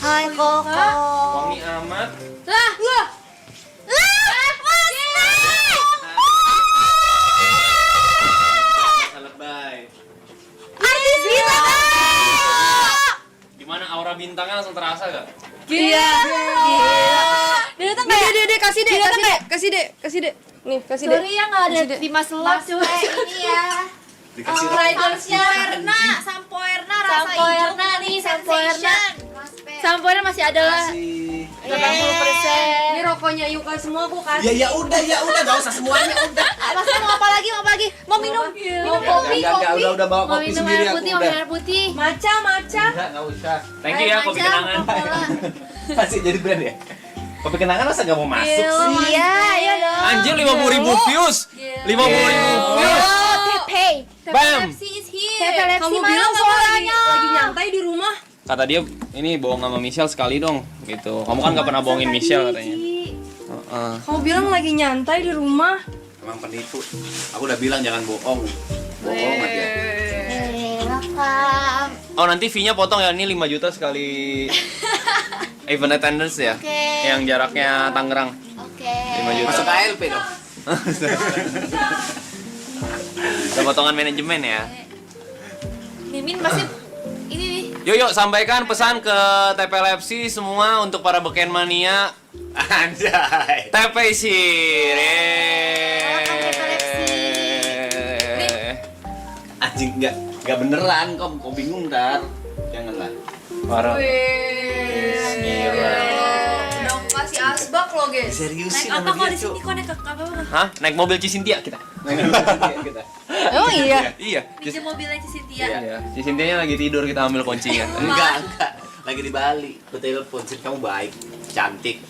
Hai Koko. Wangi amat. Lah. Lebay. Artis kita. Gimana aura bintangnya langsung terasa gak? Iya. Dia datang kayak. Dek, kasih dek. Nih, kasih dek. Sorry ya nggak ada di Mas Love cuy. Ini ya. Dikasih Ridersnya Sampo Erna rasa hijau nih, Sampo Erna. Sampo Erna masih ada lah. 80%. Ini rokoknya Yuka semua aku kasih. Ya udah enggak usah semuanya udah. Mas mau apa lagi? Mau minum? Mau kopi? Enggak, udah bawa Mau kopi minum sendiri air aku putih, mau udah. minum air putih. Maca. Enggak usah. Thank you ya kopi kenangan. Masih jadi brand ya? Kopi kenangan masa enggak mau masuk sih? Iya dong. Anjir 50.000 views. 50.000 views. Oh, Tepe. Bam. is here. Kamu bilang kamu lagi nyantai di rumah. Kata dia ini bohong sama Michelle sekali dong gitu. Kamu kan nggak pernah bohongin Michelle katanya. Kamu bilang lagi nyantai di rumah. Emang penipu. Aku udah bilang jangan bohong. Bohong aja. Welcome. Oh nanti fee-nya potong ya, ini 5 juta sekali event attendance ya. Oke. Yang jaraknya Tangerang. Oke. 5 juta. Masuk KLP dong. Ada potongan manajemen ya. Mimin masih ini nih. Yuk sampaikan pesan ke TPLFC semua untuk para beken mania. Anjay. TPC. Anjing enggak beneran kok bingung ntar. Janganlah. Parah. Udah kasih asbak loh, guys. Seriusin Naik apa sama kok dia, di sini Cuk. kok naik apa? Hah? Naik mobil Cisintia kita. Kita. Oh iya. Iya. Pinjam mobilnya Cynthia. Iya. Cisintianya lagi tidur, kita ambil kuncinya. Enggak. Lagi di Bali. Aku telepon, Sin, kamu baik, cantik.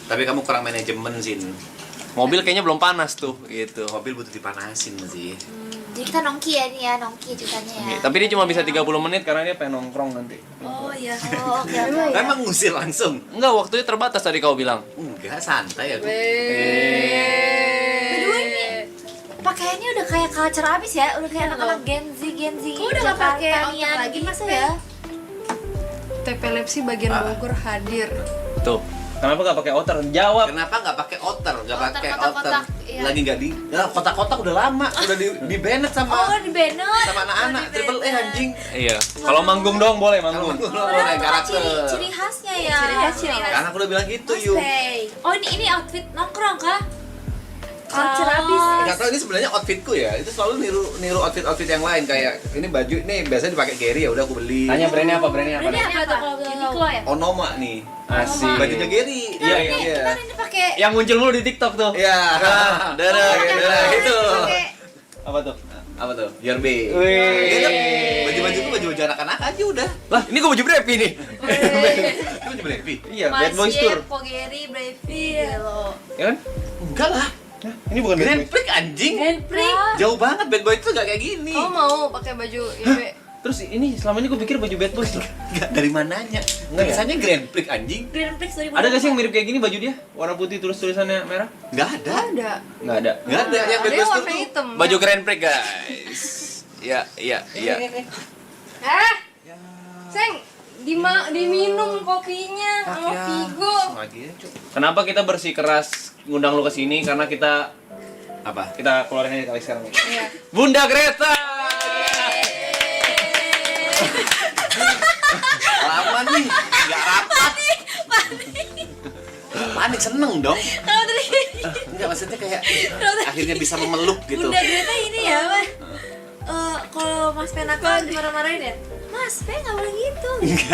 Tapi kamu kurang manajemen, Sin. Mobil kayaknya belum panas tuh gitu. Mobil butuh dipanasin sih. Jadi kita nongki ya nih ya, nongki ceritanya ya. Tapi dia cuma bisa 30 menit karena dia pengen nongkrong nanti. Oh iya. Oh oke oke. Emang ngusir langsung? Enggak, waktunya terbatas tadi kau bilang. Enggak, santai aku. Berdua ini pakaiannya udah kayak culture abis ya, udah kayak anak-anak Gen Z. Kok udah nggak pakai Jakarta outfit lagi, masa Pe? ya? TPLFC bagian Bogor hadir. Tuh. Kenapa nggak pakai outer? Jawab. Kenapa nggak pakai outer? Nggak Outer, pakai kotak-kotak, outer. iya. Lagi nggak di. Ya, kotak-kotak udah lama, udah di banned Oh sama di banner. sama anak-anak. Triple E anjing. Iya. Kalau manggung dong boleh manggung. Padahal itu kan karakter. ciri khasnya ya. Ciri khas. Karena aku udah bilang gitu, Mas yuk. Pei. Oh ini outfit nongkrong kah? Culture Kaos. abis. Nggak tahu ini sebenarnya outfitku ya. Itu selalu niru outfit yang lain kayak ini baju ini biasanya dipakai Gary ya udah aku beli. Tanya brandnya apa? Brandnya apa? Ini apa tuh kalau boleh tahu? Uniqlo ya? Onoma nih. Asik. Bajunya Gary. Iya, iya. iya. Kita ini pakai. Yang muncul mulu di TikTok tuh. Iya. Darah, Itu. Pakai. Apa tuh? Apa tuh? Your Bay. Wih. Iya kan? Baju-baju itu baju-baju anak-anak aja udah. Lah, ini gua baju Brevi nih. Itu baju Brevi. Iya, Bad Boys Tour. Pogeri, Brevi, lo. Ya kan? Enggak lah. Ini bukan Bad Grand Boys. Prix anjing. Grand Prix. Jauh banget Bad Boy itu nggak kayak gini. Kamu mau pakai baju YB? Terus ini selama ini gua pikir baju Bad Boys. Nggak dari mananya. Enggak ya? Tulisannya Grand Prix anjing. Grand Prix dari Ada gak sih yang mirip kayak gini baju dia? Warna putih tulisannya merah? Nggak ada. Ada. Nggak ada. Nggak ada yang Bad Ada Boys yang itu warna hitam. Baju Grand Prix guys. Iya. Seng, diminum kopinya sama Vigo. Lagi ya, Cuk. Kenapa kita bersikeras ngundang lu ke sini? Karena kita Apa? keluarin aja kali sekarang. Iya. Bunda Greta. Lama nih, nggak rapat. Panik seneng dong. Kalau tadi Enggak maksudnya kayak akhirnya bisa memeluk gitu. Bunda Greta ini ya, Mas. Kalau Mas Pen nakal dimarah-marahin ya? Mas Pen nggak boleh gitu.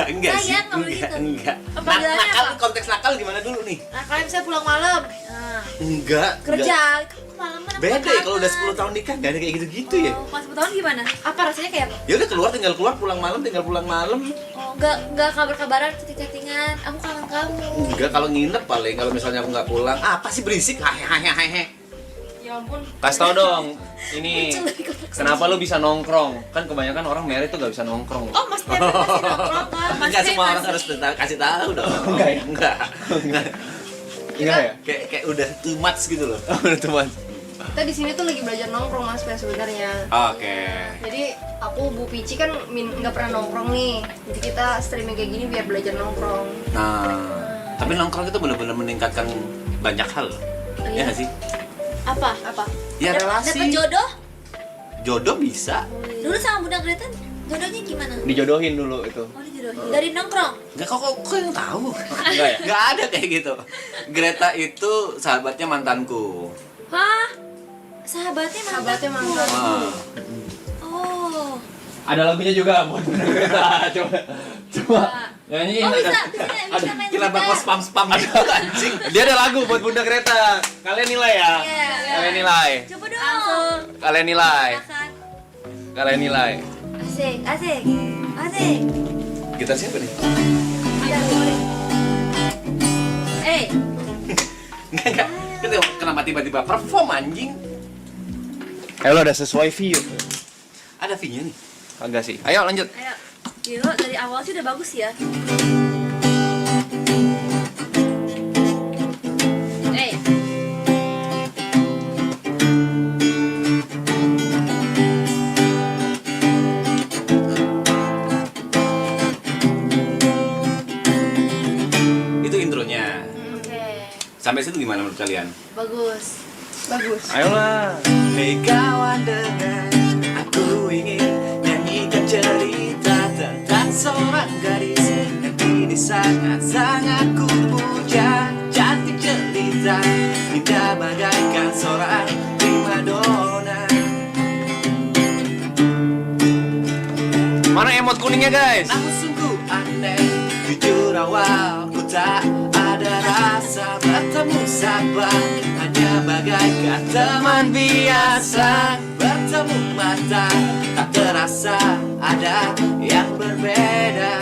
Enggak sih. Sayang, nggak boleh gitu. Enggak. Apa Nah, bilangnya nakal apa? konteks nakal gimana dulu nih? Nah, kalian bisa pulang malam. Nah, Enggak. kerja. Kamu malam mana? Beda ya kalau udah 10 tahun nikah enggak ada kayak gitu-gitu ya. Oh, pas 10 tahun gimana? Apa rasanya kayak apa? Ya udah keluar tinggal keluar pulang malam tinggal pulang malam. Oh, nggak kabar-kabaran, chatting-chattingan. Aku kangen kamu. Enggak kalau nginep paling kalau misalnya aku nggak pulang. Apa sih berisik? Hehehe. Ya ampun. Kasih tau dong. Ini kenapa lu bisa nongkrong? Kan kebanyakan orang married tuh gak bisa nongkrong. Oh, Mas Pen masih nongkrong kan? Mas Enggak Pen semua orang masih- harus kasih tahu dong. Enggak ya? Enggak. Enggak ya? Kayak udah too much gitu loh. Oh, udah teman. Kita di sini tuh lagi belajar nongkrong Mas Pe sebenarnya. Oke. Jadi aku Bu Pici kan nggak pernah nongkrong nih. Jadi kita streaming kayak gini biar belajar nongkrong. Nah, tapi nongkrong itu benar-benar meningkatkan banyak hal. Ya nggak sih? Apa? Ya relasi. Dapat jodoh? Jodoh bisa. Dulu sama Bunda Greta jodohnya gimana? Dijodohin dulu itu. Oh, dijodohin. Dari nongkrong? Enggak, kok yang tahu? Enggak ya? Enggak ada kayak gitu. Greta itu sahabatnya mantanku. Hah? Sahabatnya mana? Sahabatnya mantan. Ah. Oh. Ada lagunya juga buat Bunda Greta. Coba nyanyiin. Oh, bisa main Kira bakal spam gitu anjing. Dia ada lagu buat Bunda Greta. Kalian nilai ya. Iya. Kalian nilai. Coba dong. Kalian nilai. Silakan. Kalian nilai. Asik. Gitar siapa nih? Enggak. Kenapa tiba-tiba perform anjing? Ayo lo udah sesuai view. Ada V-nya nih. Agak sih. Ayo lanjut. Ayo. Gila, dari awal sih udah bagus ya. Itu intronya. Oke. Sampai situ gimana menurut kalian? Bagus. Ayolah. Hei kawan dengar, aku ingin nyanyikan cerita tentang seorang gadis yang kini sangat ku puja. Cantik jelita, indah bagaikan seorang primadona. Mana emot kuningnya guys? Namun sungguh aneh, jujur awal ku tak ada rasa bertemu sahabat, hanya bagaikan teman biasa. Bertemu mata, tak terasa ada yang berbeda.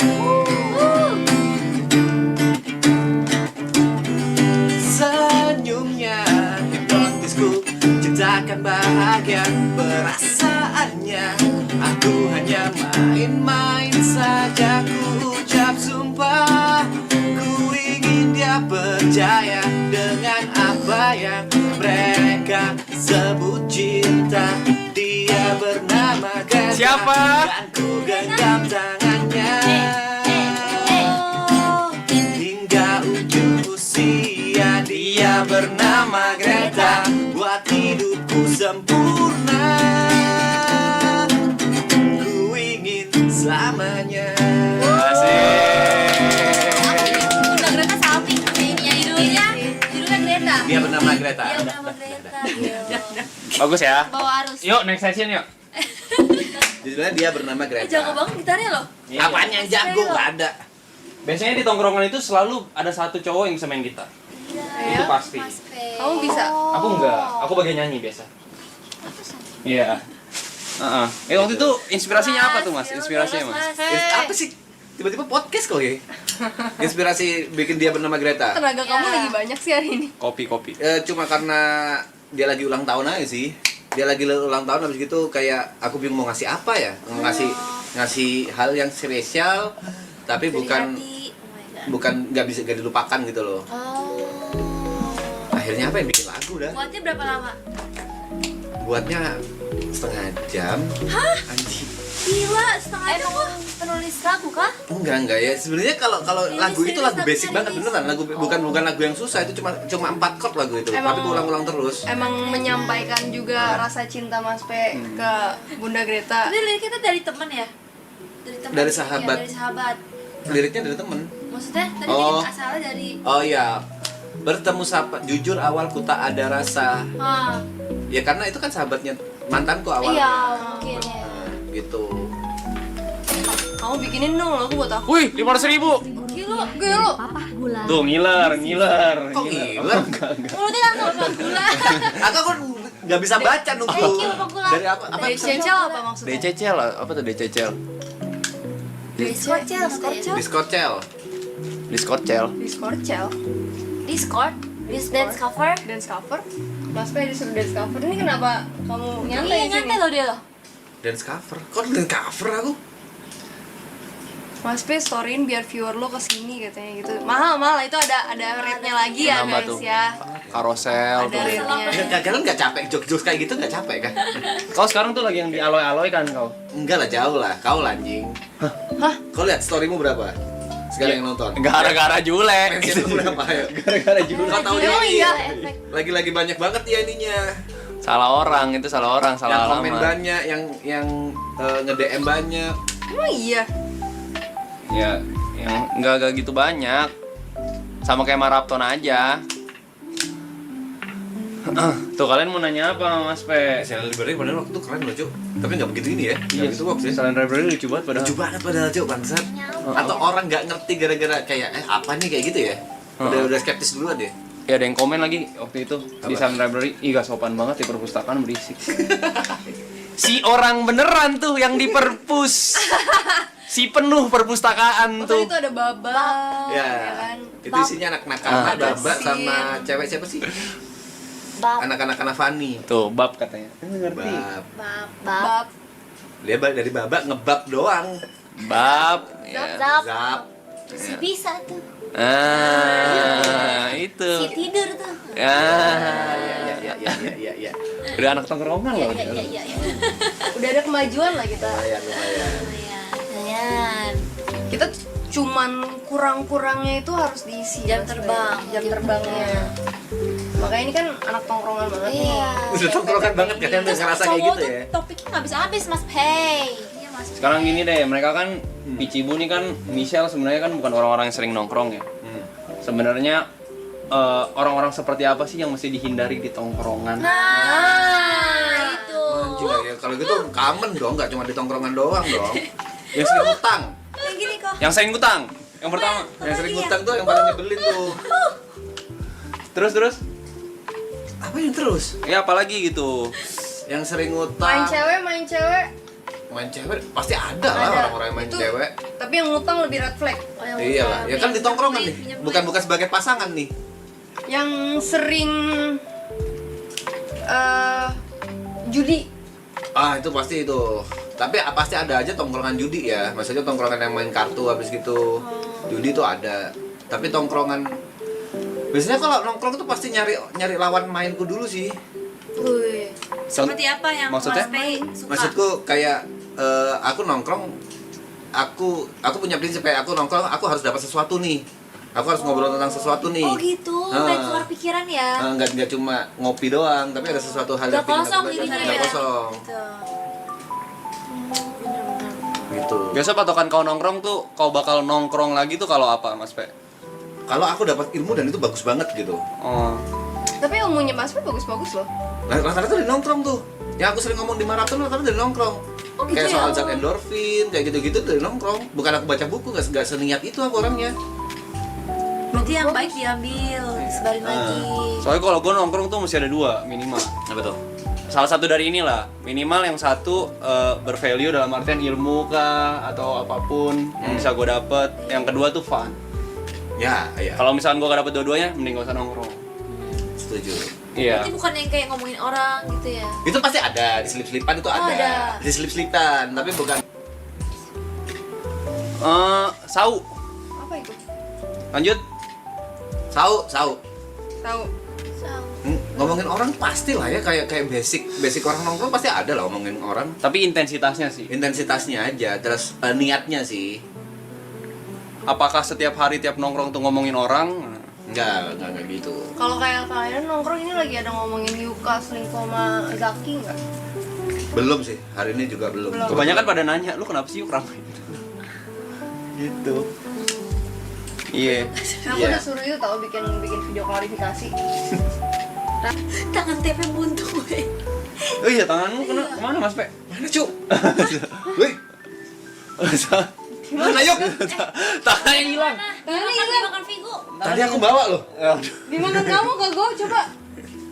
Senyumnya hipnotisku, ciptakan bahagia perasaannya. Aku hanya main-main saja, ku ucap sumpah. Ku ingin dia percaya dengan apa yang mereka sebut cinta. Dia bernama Greta. Siapa? Dan ku genggam tangannya hingga ujung usia. Dia bernama Greta, buat hidupku sempurna. Ku ingin selamanya. Bunda Greta sapi. Judulnya Greta. Dia bernama Greta. Dia bernama Greta. Bagus ya. Bawa arus. Yuk next session yuk. Judulnya dia bernama Greta. Jago banget gitarnya loh. Apaan yang jago? Gak ada. Biasanya di tongkrongan itu selalu ada satu cowok yang bisa main gitar. Itu pasti. Mas Pe. Kamu bisa? Aku enggak. Aku bagian nyanyi biasa. Iya. Waktu itu inspirasinya apa tuh mas? Inspirasinya mas? Apa sih? Tiba-tiba podcast kok ya? Inspirasi bikin dia bernama Greta. Tenaga kamu Ya. lagi banyak sih hari ini. Kopi. Cuma karena dia lagi ulang tahun aja sih. Dia lagi ulang tahun, habis gitu kayak aku bingung mau ngasih apa ya. Ngasih hal yang spesial tapi Dari bukan hati. Oh my God. bukan nggak bisa gak dilupakan gitu loh. Oh. Akhirnya apa yang bikin lagu dah? Buatnya berapa lama? Buatnya setengah jam. Hah? Anjing. Gila, setengah jam kok. Penulis lagu kah? Enggak ya. Sebenarnya kalau Ini lagu itu serius lagu tapi basic banget serius. beneran. Bukan lagu yang susah, itu cuma 4 chord lagu itu. Emang- Tapi ulang-ulang terus. Emang menyampaikan juga rasa cinta Mas Pe ke Bunda Greta. Tapi lirik kita dari temen ya? Dari temen. Dari sahabat. Iya, dari sahabat. Liriknya dari temen. Maksudnya tadi Oh. asalnya dari Oh iya. Bertemu sahabat, jujur awal ku tak ada rasa. Ya karena itu kan sahabatnya mantanku awalnya. Iya, mungkin ya. Gitu. Kamu bikinin dong lagu buat aku. Wih, 500.000. Gila. Tuh ngiler. Kok ngiler? Mulutnya langsung apa gula. Aku nggak bisa baca nunggu. Thank you, Bapak Gula. Dari apa? Dari Cecel apa maksudnya? DCCL apa tuh DCCL? Discorcel. Discorcel. Discorcel. Discorcel. Discord. Dance cover. Dance cover. Mas Pe disuruh dance cover. Ini kenapa kamu nyantai Iya, di sini? nyantai loh dia loh. Dance cover. Kok dance cover aku? Mas P storyin biar viewer lo kesini katanya gitu. Mahal itu ada rate-nya lagi ya Nambah guys tuh. ya. Karosel Ada tuh. rate-nya. Kalian nggak capek jokes kayak gitu nggak capek kan? Kau sekarang tuh lagi yang dialoy-aloy kan kau? Enggak lah, jauh lah. Kau lah, anjing. Hah? Kau lihat storymu berapa? Sekarang yang nonton. Gara-gara Julek. Mention lu berapa ya? Gara-gara Julek. Nggak tahu Oh dia. iya, Lagi-lagi banyak banget ya ininya. Salah orang, itu salah orang, salah Yang komen alamat. banyak, yang nge-DM banyak. Emang iya. Ya, yang enggak gitu banyak. Sama kayak Marapton aja. Tuh kalian mau nanya apa Mas P? Silent Library padahal waktu itu keren loh, Cuk. Tapi nggak begitu ini ya. Nggak begitu box ya. Silent Library lucu banget padahal. Lucu banget padahal, Cuk, bangsat. Atau orang nggak ngerti gara-gara kayak apa nih kayak gitu ya. Udah skeptis duluan deh. Ya ada yang komen lagi waktu itu di Apa? Silent Library. Ih gak sopan banget di perpustakaan berisik. Si orang beneran tuh yang di perpus. Si penuh perpustakaan Oh, tuh. tadi itu ada baba. Ya, kan? itu isinya anak nakama, Ada Baba Sin. sama cewek siapa sih? bab, Anak-anak Fanny. Tuh bab katanya. Ngerti. Bab. bab, Bab. Dia dari babak ngebab doang. Bab. Ya. zap, Zap. si bisa tuh, Itu. si tidur tuh. Ya. Ya. Udah anak tongkrongan loh. Iya. Udah ada kemajuan lah kita. Lumayan. Lumayan. Kita cuman kurang-kurangnya itu harus diisi Jam Mas P. terbang. Jam terbangnya. Makanya ini kan anak tongkrongan banget nih. Iya. Udah tongkrongan banget kalian udah ngerasa kayak gitu ya. Topiknya nggak bisa habis, Mas Pei. Iya, Mas. Sekarang gini deh, mereka kan Picibu nih kan Michelle sebenarnya kan bukan orang-orang yang sering nongkrong ya. Sebenarnya orang-orang seperti apa sih yang mesti dihindari di tongkrongan? Nah, itu. Anjing ya, kalau gitu common dong, nggak cuma di tongkrongan doang dong. Yang sering utang. Yang gini kok. Yang sering utang. Yang pertama. Yang sering utang tuh yang paling nyebelin tuh. Terus. Apa yang terus? Ya apalagi gitu. Yang sering Main utang. cewek. Main cewek pasti ada lah Ada. orang-orang yang main Itu- cewek. Tapi yang ngutang lebih red flag. Oh, yang Iya lah, utang. ya kan di tongkrongan nih. Pinjam Bukan duit. sebagai pasangan nih. Yang sering judi. Ah itu pasti itu. Tapi pasti ada aja tongkrongan judi ya. Maksudnya tongkrongan yang main kartu habis gitu. Judi itu ada. Tapi tongkrongan biasanya kalau nongkrong itu pasti nyari lawan mainku dulu sih. Wih. Seperti apa yang Maksudnya? Mas Pei suka? Maksudku kayak aku nongkrong, aku punya prinsip kayak aku nongkrong, aku harus dapat sesuatu nih. Aku harus ngobrol tentang sesuatu nih. Oh gitu, main keluar pikiran ya. Nggak cuma ngopi doang, tapi ada sesuatu hal Nggak yang pengen kosong aku jadinya belajar. Nggak ya. kosong. Gitu. Bener-bener. Gitu. Biasa patokan kau nongkrong tuh, kau bakal nongkrong lagi tuh kalau apa, Mas Pe? Kalau aku dapat ilmu dan itu bagus banget gitu. Oh. Tapi ilmunya Mas P bagus-bagus loh. Rata-rata dari nongkrong tuh. Yang aku sering ngomong di maraton rata-rata dari nongkrong. Oh, gitu Kayak ya? soal zat endorfin, kayak gitu-gitu dari nongkrong. Bukan aku baca buku, nggak seniat itu aku orangnya. Berarti yang baik diambil, sebarin lagi. Soalnya kalau gue nongkrong tuh mesti ada dua minimal. Apa tuh? Salah satu dari inilah, minimal yang satu bervalue dalam artian ilmu kah atau apapun yang bisa gue dapet. Yang kedua tuh fun. Ya. Kalau misalkan gue gak dapet dua-duanya, mending gak usah nongkrong. Setuju. Iya. Berarti bukan yang kayak ngomongin orang gitu ya. Itu pasti ada, di selip-selipan itu ada. ada. Di selip-selipan, tapi bukan. Sau. Apa itu? Lanjut. Tahu. Tahu. Ngomongin orang pasti lah ya, kayak basic orang nongkrong pasti ada lah ngomongin orang. Tapi intensitasnya sih. Intensitasnya aja, terus niatnya sih. Apakah setiap hari tiap nongkrong tuh ngomongin orang? Enggak gitu. Kalau kayak kalian nongkrong ini lagi ada ngomongin Yuka selingkuh sama Zaki nggak? Belum sih, hari ini juga belum. Belum. Kebanyakan pada nanya, lu kenapa sih yuk ramai? Gitu. Iya. Aku Iya. udah suruh itu tahu bikin video klarifikasi. Tangan TP buntu gue. Oh iya, tanganmu kemana Mas Pe? Mana, Cuk? Wih, mana yuk? Tangannya hilang. Makan Vigo. Tadi aku bawa loh. Di mana kamu Kak? Coba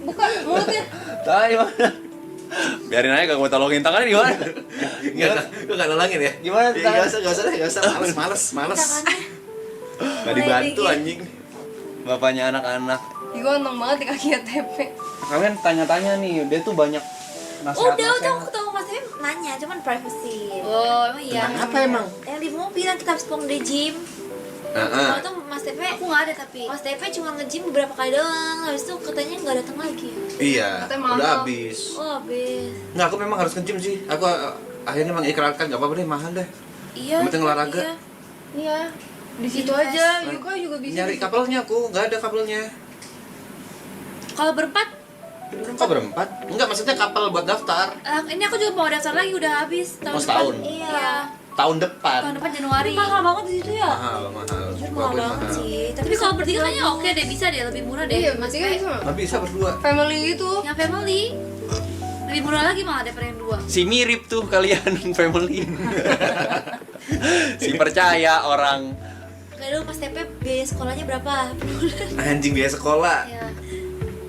buka mulutnya. Tangannya mana? Biarin aja gak gue tolongin tangannya di mana? Enggak nolongin ya? Gimana tuh tangan? Enggak usah deh, males. Tangannya. Enggak dibantu anjing. Bapaknya anak-anak. Ih, gue untung banget di kaki TP. Kalian tanya-tanya nih, dia tuh banyak Udah, nasihat-nasihat. aku tahu Mas Pei nanya, cuman privacy. Oh, emang iya. Tentang apa emang? Yang di di mobil yang kita habis pulang dari gym. Kalau tuh Mas Tepe, aku nggak ada tapi Mas Tepe cuma nge-gym beberapa kali doang. Habis itu katanya nggak datang lagi. Iya, Katanya mahal. udah habis. Oh habis. Nggak, aku memang harus nge-gym sih. Aku akhirnya mengikrarkan nggak apa-apa deh, mahal deh. Iya. Yang penting olahraga. Iya. Iya. Di situ Invest. aja, Yuka juga bisa. Nyari kabelnya aku, nggak ada kabelnya. Kalau berempat, Kok berempat? Enggak, maksudnya kapal buat daftar. ini aku juga mau daftar lagi udah habis Oh, setahun? Iya. Tahun depan. Tahun depan Januari. Mahal banget di situ ya. Mahal. Jujur Gua mahal akuin banget sih. Tapi kalau bertiga kayaknya oke deh, bisa deh, lebih murah deh. Iya, Mas masih kan Pe. bisa. Nggak bisa berdua. Family gitu. Yang family lebih murah lagi malah daripada yang dua. Si mirip tuh kalian family. Si percaya orang. Kayak dulu Mas Tepe biaya sekolahnya berapa? Anjing biaya sekolah. Ya.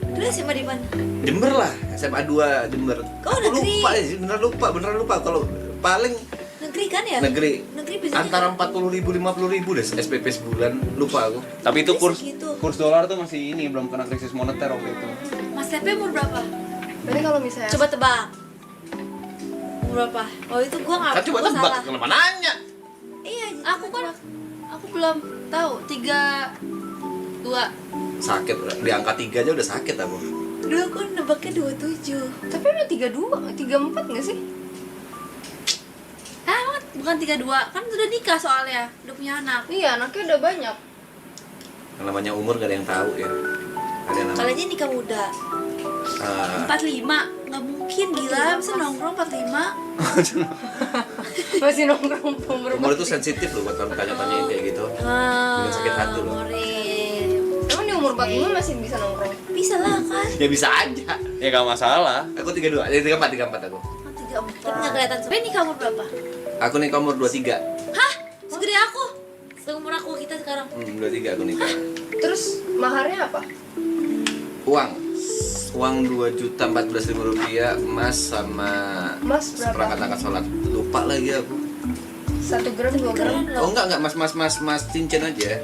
Dulu SMA di mana? Jember lah, SMA 2 Jember. Oh, Aku negeri. lupa sih, beneran lupa. Kalau paling Negeri kan ya? negeri Negeri bisa antara 40.000 50.000 deh SPP sebulan, lupa aku. Tapi itu kurs Segitu. kurs dolar tuh masih ini belum kena krisis moneter waktu itu. Mas Tepe umur berapa? Berarti kalau misalnya Coba tebak. Umur berapa? Oh itu gua nggak. Kan coba gua tebak, salah. kenapa nanya? Iya, aku belum tahu 32. Sakit, di angka 3 aja udah sakit aku. Dulu aku nebaknya 27. tapi udah 32, 34 nggak sih? Ah, bukan 32. Kan udah nikah soalnya, udah punya anak. Iya, anaknya udah banyak. Yang namanya umur gak ada yang tahu ya. Ada yang Kali namanya. aja nikah muda. 45. Nggak mungkin gila, bisa nongkrong 45. Masih nongkrong umur. Umur itu sensitif loh buat tanya-tanyain kayak gitu. Bikin sakit hati loh. Murid. Emang di umur 45 masih bisa nongkrong? Bisa lah kan? Ya bisa aja. Ya gak masalah. Aku 32, 34 aku. 34. Tapi nggak kelihatan. Tapi nikah umur berapa? Aku nikah umur 23. Hah? Segede aku? Seumur aku kita sekarang. 23 aku nikah. Terus maharnya apa? Uang 2.014.000 rupiah, emas sama Emas berapa? seperangkat angkat sholat. Lupa lagi aku. 1 gram, 2 gram. Keren Oh loh. enggak, mas cincin aja.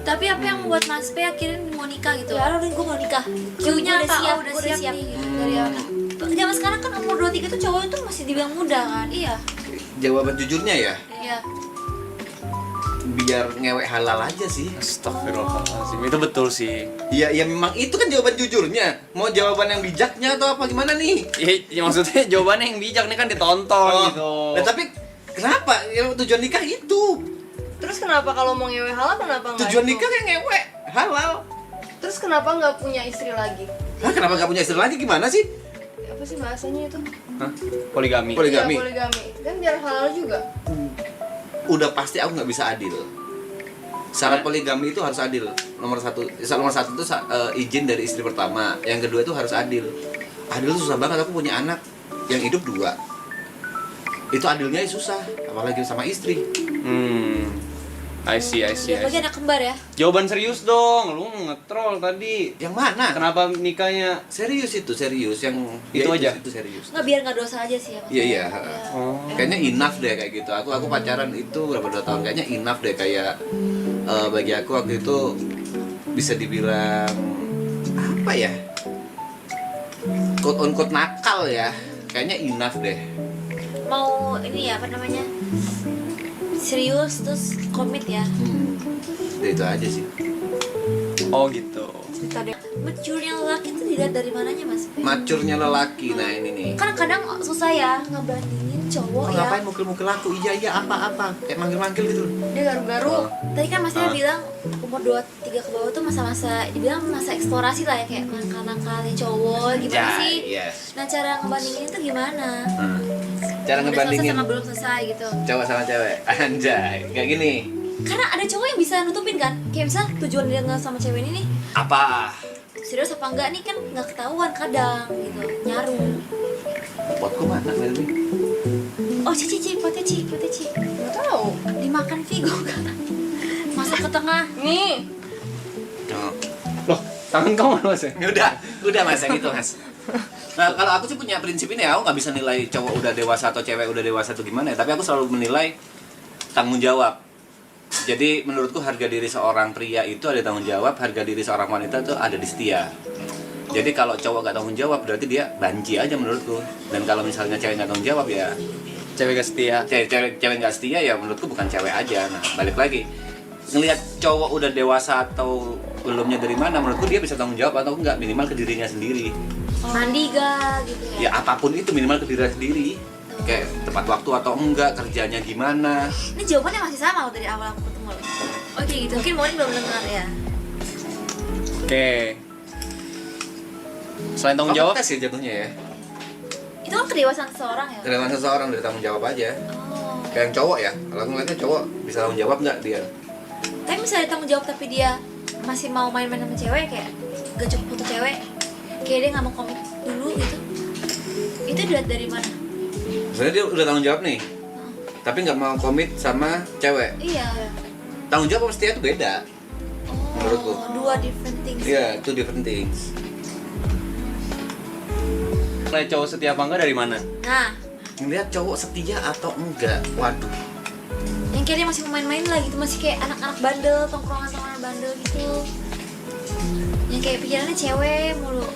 Tapi apa yang membuat Mas P akhirnya mau nikah gitu? Ya, udah gue mau nikah. Cucunya Udah apa? siap, Udah udah siap siap. nih gitu. Dari anak. Zaman sekarang kan umur 23 tuh cowok itu masih dibilang muda kan? Iya. Jawaban jujurnya ya, Iya. biar ngewek halal aja sih. Astagfirullahaladzim, itu betul sih. Iya, ya memang itu kan jawaban jujurnya. Mau jawaban yang bijaknya atau apa gimana nih? Ya maksudnya jawabannya yang bijak nih kan ditonton gitu. Nah, tapi kenapa? Ya, tujuan nikah itu. Terus kenapa kalau mau ngewe halal kenapa nggak? Tujuan itu? nikah yang ngewek halal. Terus kenapa nggak punya istri lagi? Hah, kenapa gak punya istri lagi gimana sih? Apa sih bahasanya itu? Hah? Poligami. Poligami. Iya, poligami. Kan biar halal juga. Udah pasti aku nggak bisa adil. Syarat poligami itu harus adil. Nomor satu itu izin dari istri pertama. Yang kedua itu harus adil. Adil itu susah banget. Aku punya anak yang hidup 2. Itu adilnya susah, apalagi sama istri. I see. Apalagi anak kembar ya. Jawaban serius dong, lu ngetrol tadi. Yang mana? Kenapa nikahnya? Serius yang Itu ya, aja? Itu serius. Nggak biar nggak dosa aja sih ya. Iya. Oh. Kayaknya enough deh kayak gitu. Aku pacaran itu berapa 2 tahun. Kayaknya enough deh kayak bagi aku waktu itu bisa dibilang apa ya? Quote on quote nakal ya. Kayaknya enough deh. Mau ini ya apa namanya? Serius terus komit ya. Udah itu aja sih. Oh gitu. Cerita deh. Mature-nya lelaki itu dilihat dari mananya Mas? Macurnya lelaki, nah ini nih. Kan kadang susah ya ngebandingin cowok Oh, ya. ngapain mukul-mukul aku? Iya apa? Kayak manggil-manggil gitu. Dia garu-garu. Tadi kan Mas Ah. bilang umur 23 ke bawah tuh masa-masa dibilang masa eksplorasi lah ya, kayak nakal-nakalnya cowok gimana Jai, sih? yes. Nah, cara ngebandingin itu gimana? Cara Udah ngebandingin selesai sama belum selesai gitu. cowok sama cewek. Anjay, kayak gini. Karena ada cowok yang bisa nutupin kan? Kayak misal tujuan dia nggak sama cewek ini nih, Apa? serius apa enggak nih kan nggak ketahuan kadang gitu, nyaru. Potku mana Melly? Oh cici, potnya Ci. Nggak tahu. Dimakan Vigo kan? Masuk ke tengah. Nih. Oh. Loh, tangan kamu mana Mas? Udah mas yang itu mas. Nah kalau aku sih punya prinsip ini, aku nggak bisa nilai cowok udah dewasa atau cewek udah dewasa atau gimana ya. Tapi aku selalu menilai tanggung jawab. Jadi menurutku harga diri seorang pria itu ada tanggung jawab, harga diri seorang wanita itu ada di setia. Jadi kalau cowok gak tanggung jawab berarti dia banci aja menurutku. Dan kalau misalnya cewek gak tanggung jawab ya Cewek gak setia. Cewek nggak setia ya menurutku bukan cewek aja. Nah balik lagi ngelihat cowok udah dewasa atau belumnya dari mana, menurutku dia bisa tanggung jawab atau enggak, minimal ke dirinya sendiri. Mandi gak gitu ya? Ya apapun itu minimal ke dirinya sendiri. Kayak tepat waktu atau enggak, kerjanya gimana. Ini jawabannya masih sama dari awal aku ketemu lo. Oke gitu, mungkin Morning belum dengar ya. Oke. Selain tanggung jawab, tes ya jatuhnya ya. Itu kan kedewasaan seseorang ya? Kedewasaan seseorang dari tanggung jawab aja. Oh. Kayak yang cowok ya, kalau ngeliatnya cowok bisa tanggung jawab nggak dia? Tapi misalnya tanggung jawab tapi dia masih mau main-main sama cewek, kayak gak cukup foto cewek, kayak dia nggak mau komit dulu gitu. Itu dilihat dari mana? Sebenarnya dia udah tanggung jawab nih, tapi nggak mau komit sama cewek. Iya. Tanggung jawab sama setia itu beda. Oh, Menurutku. dua different things. Iya, two different things. nilai cowok setia apa enggak dari mana? Nah, Ngeliat cowok setia atau enggak, waduh. yang kayak dia masih main-main lah gitu, masih kayak anak-anak bandel, tongkrongan bandel gitu. Yang kayak pikirannya cewek mulu.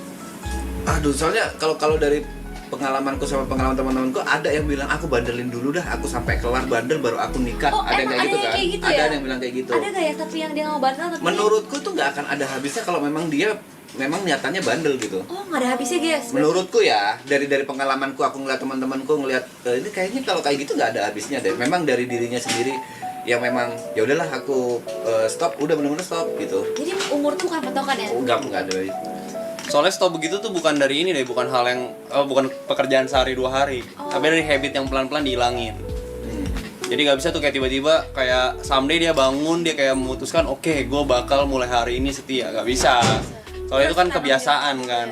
Aduh, soalnya kalau dari pengalamanku sama pengalaman teman-temanku, ada yang bilang aku bandelin dulu dah, aku sampai kelar bandel baru aku nikah. Oh, Ada yang emang kayak gitu ada yang kan? kayak gitu Ada ya? yang bilang kayak gitu. Ada gak ya tapi yang dia nggak mau bandel tapi Menurutku tuh nggak akan ada habisnya kalau memang dia memang niatannya bandel gitu. oh nggak ada habisnya guys. Menurutku ya, dari pengalamanku, aku ngeliat teman-temanku ngeliat ini kayaknya kalau kayak gitu nggak ada habisnya deh. Memang dari dirinya sendiri yang memang ya udahlah aku stop, udah benar-benar stop gitu. Jadi umur tuh bukan patokan ya? Oh, enggak ada. Soalnya stop begitu tuh bukan dari ini deh, bukan hal yang bukan pekerjaan sehari 2 hari, tapi dari habit yang pelan-pelan dihilangin. Jadi nggak bisa tuh kayak tiba-tiba kayak someday dia bangun dia kayak memutuskan oke, gue bakal mulai hari ini setia, nggak bisa. Soalnya itu kan kebiasaan kan.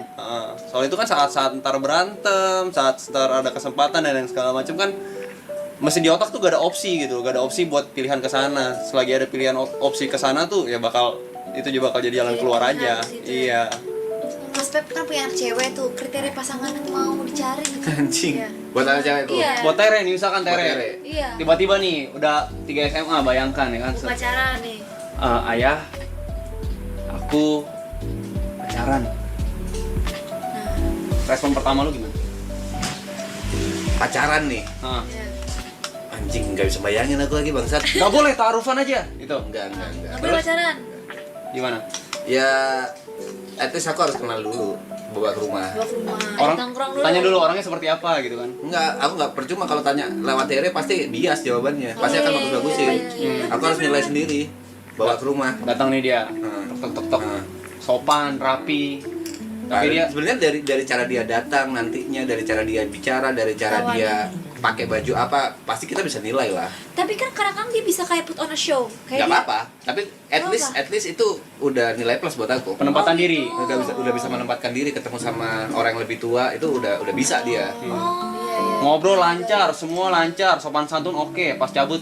Soalnya itu kan saat-saat ntar berantem, saat ntar ada kesempatan dan yang segala macam kan mesti di otak tuh gak ada opsi gitu, gak ada opsi buat pilihan ke sana. Selagi ada pilihan opsi ke sana tuh ya itu juga bakal jadi jalan Jadi keluar pilihan aja. di situ. Iya. Mas Pep kan punya anak cewek tuh, kriteria pasangan yang mau dicari gitu. Anjing. Iya. Buat anak cewek tuh. Iya. Buat Tere nih, misalkan Buat Tere. Tere. Iya. Tiba-tiba nih udah 3 SMA, bayangkan ya kan. Mau pacaran nih. Ayah, aku pacaran. Nah, Respon pertama lu gimana? Pacaran nih. iya. Anjing, nggak bisa bayangin aku lagi bangsat. Gak boleh taarufan aja gitu. Enggak. Nggak boleh pacaran. Gimana? Ya, at least aku harus kenal dulu, bawa ke rumah. Bawa ke rumah. Orang Nongkrong dulu. tanya dulu orangnya seperti apa gitu kan. Enggak, aku nggak percuma kalau tanya lewat Tere pasti bias jawabannya. Pasti akan iya, bagus-bagusin. iya. Aku harus nilai sendiri, bawa ke rumah. Datang nih dia, Hmm. tok. Hmm. Sopan, rapi. Nah, Tapi dia sebenarnya dari cara dia datang nantinya, dari cara dia bicara, dari cara Lawannya. dia pakai baju apa, pasti kita bisa nilai lah. Tapi kan kadang-kadang dia bisa kayak put on a show. Gak Kayak dia- apa-apa, tapi Gak apa. at least itu udah nilai plus buat aku. penempatan Oh, diri. gitu. Udah bisa menempatkan diri, ketemu sama orang yang lebih tua itu udah bisa dia. Oh, iya. Ngobrol lancar, semua lancar, sopan santun oke, pas cabut.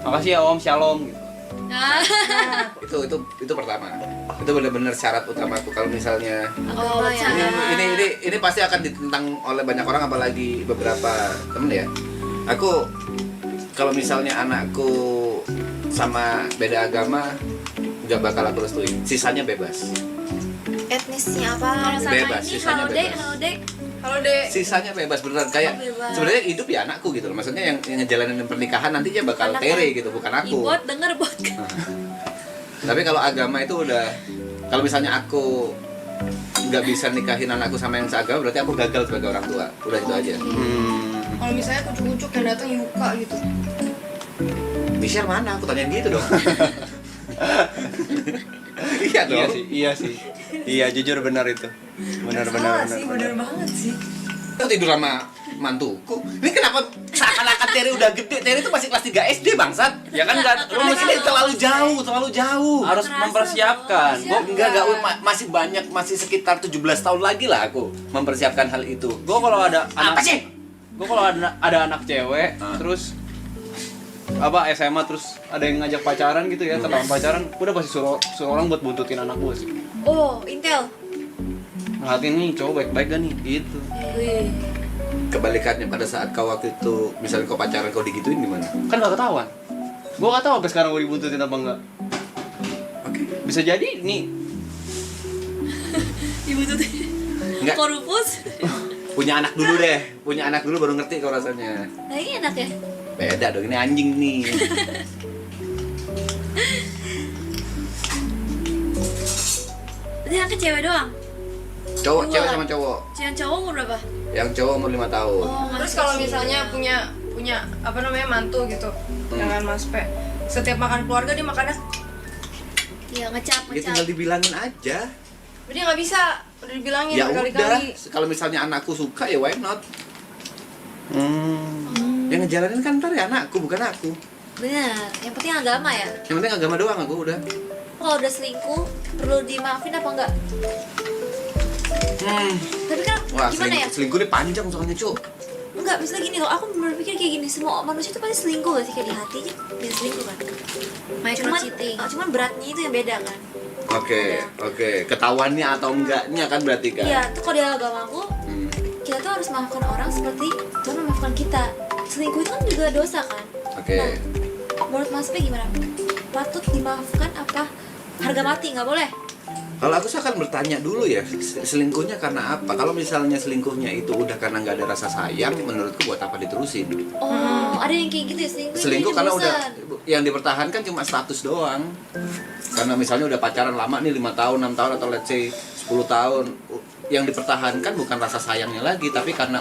Makasih ya Om, shalom gitu. Nah, Itu pertama. Itu benar-benar syarat utamaku kalau misalnya oh, ya. ini pasti akan ditentang oleh banyak orang, apalagi beberapa temen ya. Aku kalau misalnya anakku sama beda agama nggak bakal aku restuin, sisanya bebas. Etnisnya apa? Bebas, sisanya bebas. Halo Dek. Sisanya bebas beneran, kayak Bebas. sebenarnya hidup ya anakku gitu loh. Maksudnya yang ngejalanin pernikahan nantinya bakal Anaknya. Tere gitu, bukan aku. Ibot denger bot. Tapi kalau agama itu udah, kalau misalnya aku nggak bisa nikahin anakku sama yang seagama, berarti aku gagal sebagai orang tua. Udah itu aja. Kalau misalnya kucuk-kucuk yang datang Yuka gitu. Michelle mana? Aku tanyain gitu dong. Iya Iya dong. sih, iya sih. Iya, jujur benar itu. Benar. Salah sih, bener banget sih. Aku tidur sama mantuku. Ini kenapa seakan-akan Tere udah gede? Tere itu masih kelas 3 SD bangsat. Ya kan enggak Lu masih terlalu jauh. harus Kerasa mempersiapkan. dong. Enggak, masih banyak, masih sekitar 17 tahun lagi lah aku mempersiapkan hal itu. Gue kalau ada Apa anak sih? Gue kalau ada anak cewek terus apa SMA terus ada yang ngajak pacaran gitu ya, setelah pacaran udah pasti suruh orang buat buntutin anak gue sih. Oh, Intel. Ngeliatin nih cowok baik-baik gak nih gitu. Wih. Kebalikannya pada saat kau waktu itu, misalnya kau pacaran kau digituin gimana? Kan gak ketahuan. Gue gak tahu sampai sekarang gue dibuntutin apa enggak. Oke. Bisa jadi nih Ibu tuh Enggak, korupus. punya anak dulu deh. punya anak dulu baru ngerti kok rasanya. Nah ini enak ya. Beda dong, ini anjing nih. Berarti anaknya cewek doang. Cowok, Dua cewek kan? sama cowok. Yang cowok umur berapa? Yang cowok umur 5 tahun. Terus masih kalau kecil. misalnya punya apa namanya mantu gitu, dengan Mas P. Setiap makan keluarga dia makannya Iya ngecap Ya tinggal dibilangin aja. dia nggak bisa, udah dibilangin Ya udah, berkali-kali. kalau misalnya anakku suka ya why not? Hmm. Yang ngejalanin kan ntar ya anakku, bukan aku. Benar. Yang penting agama ya. Yang penting agama doang aku udah. Kalau udah selingkuh perlu dimaafin apa enggak? Tapi kan Wah, gimana ya? selingkuh ini panjang soalnya, Cuk. Enggak, misalnya gini loh, aku berpikir kayak gini, semua manusia itu pasti selingkuh gak sih? Kayak di hati aja bisa selingkuh kan? Micro cheating. Cuman beratnya itu yang beda kan? Oke. Ketahuannya atau enggaknya kan berarti kan? Iya, tuh kalau di agamaku, Hmm. kita tuh harus maafkan orang seperti Tuhan memaafkan kita. Selingkuh itu kan juga dosa kan? Oke. Nah, menurut Mas P gimana? Patut dimaafkan apa? Harga mati, nggak boleh? Kalau aku sih akan bertanya dulu ya, selingkuhnya karena apa? Kalau misalnya selingkuhnya itu udah karena nggak ada rasa sayang, menurutku buat apa diterusin? Oh, ada yang kayak gitu ya selingkuh? Selingkuh jadi karena bosan. udah yang dipertahankan cuma status doang. Karena misalnya udah pacaran lama nih 5 tahun, 6 tahun atau let's say 10 tahun. Yang dipertahankan bukan rasa sayangnya lagi, tapi karena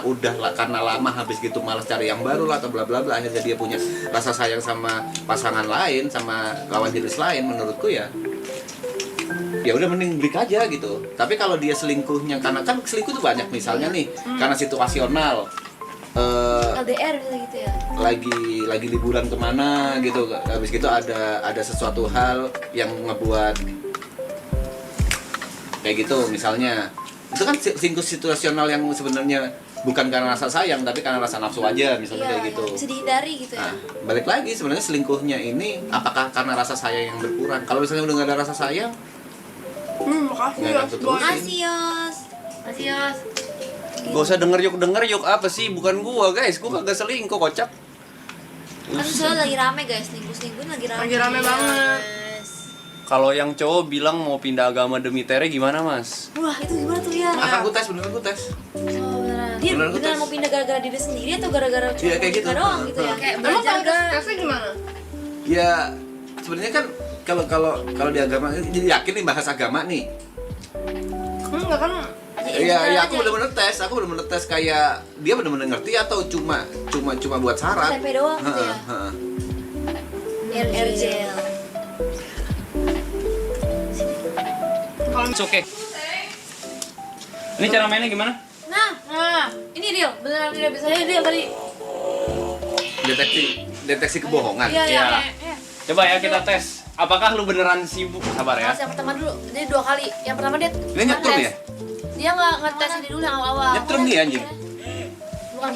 karena lama habis gitu malas cari yang baru lah atau bla bla bla, akhirnya dia punya rasa sayang sama pasangan lain, sama lawan jenis lain. Menurutku ya udah mending break aja gitu. Tapi kalau dia selingkuhnya karena kan selingkuh tuh banyak, misalnya nih karena situasional, LDR misalnya gitu ya. lagi liburan kemana gitu, habis gitu ada sesuatu hal yang ngebuat kayak gitu misalnya, itu kan selingkuh situasional yang sebenarnya bukan karena rasa sayang tapi karena rasa nafsu aja misalnya, kayak gitu. Bisa dihindari gitu ya. Nah, balik lagi sebenarnya selingkuhnya ini apakah karena rasa sayang yang berkurang? Kalau misalnya udah nggak ada rasa sayang, Makasih nggak ya. akan keterusin. Makasih Yos. Makasih Yos. Gak usah denger yuk apa sih? Bukan gua guys, gua kagak selingkuh kocak. Kan soalnya lagi rame guys, selingkuh lagi rame. Lagi rame banget. Yes. Kalau yang cowok bilang mau pindah agama demi Tere gimana mas? Wah itu gimana tuh ya? akan ku tes, beneran ku tes. Oh beneran. Dia Beneran beneran tes. mau pindah gara-gara diri sendiri atau gara-gara cuma Iya, kayak gitu. doang gitu ya? Kayak Emang belajar kalau gak? tesnya gimana? Ya sebenarnya kan kalau di agama jadi yakin nih bahas agama nih. Enggak kan. Iya, aku bener-bener tes kayak dia bener-bener ngerti atau cuma buat syarat. SMP doang gitu ya? Heeh. RJ. Kalau It's okay. Ini cara mainnya gimana? Nah, ini real, beneran real bisa real tadi. Deteksi kebohongan. Iya, iya. Iya. Coba ya kita tes. Apakah lu beneran sibuk? Sabar ya. Yang pertama dulu, jadi 2 kali. Yang pertama dia Dia nyetrum ngetes. ya? Dia nggak ngetes ini dulu yang awal-awal. Nyetrum nih, anjing. Bukan.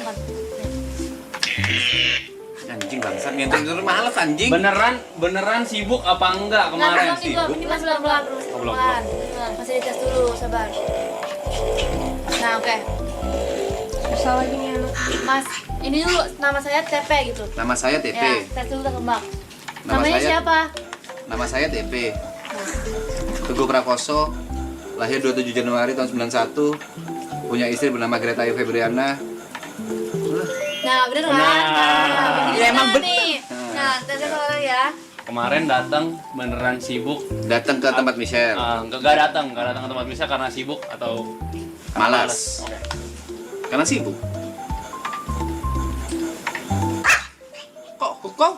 Anjing bangsat ngenteng males anjing. Beneran sibuk apa enggak kemarin sih? Ini masih pelan-pelan dulu. Oh, belum. Pelan. Masih dites dulu, sabar. Nah, oke. Bisa lagi nih anak. Mas, ini dulu nama saya TP gitu. Nama saya TP. Ya, tes dulu ke Mbak. Nama Namanya saya- siapa? Nama saya TP. Teguh Prakoso. Lahir 27 Januari tahun 91. Punya istri bernama Greta Ayu Febriana. Nah, bener kan? Nah. Begini Ya, emang kan bener. nih. Nah, tesnya soalnya ya. Kemarin datang beneran sibuk. Datang ke tempat Michelle. Enggak datang ke tempat misal karena sibuk atau karena Malas. Oke. Karena sibuk. Kok?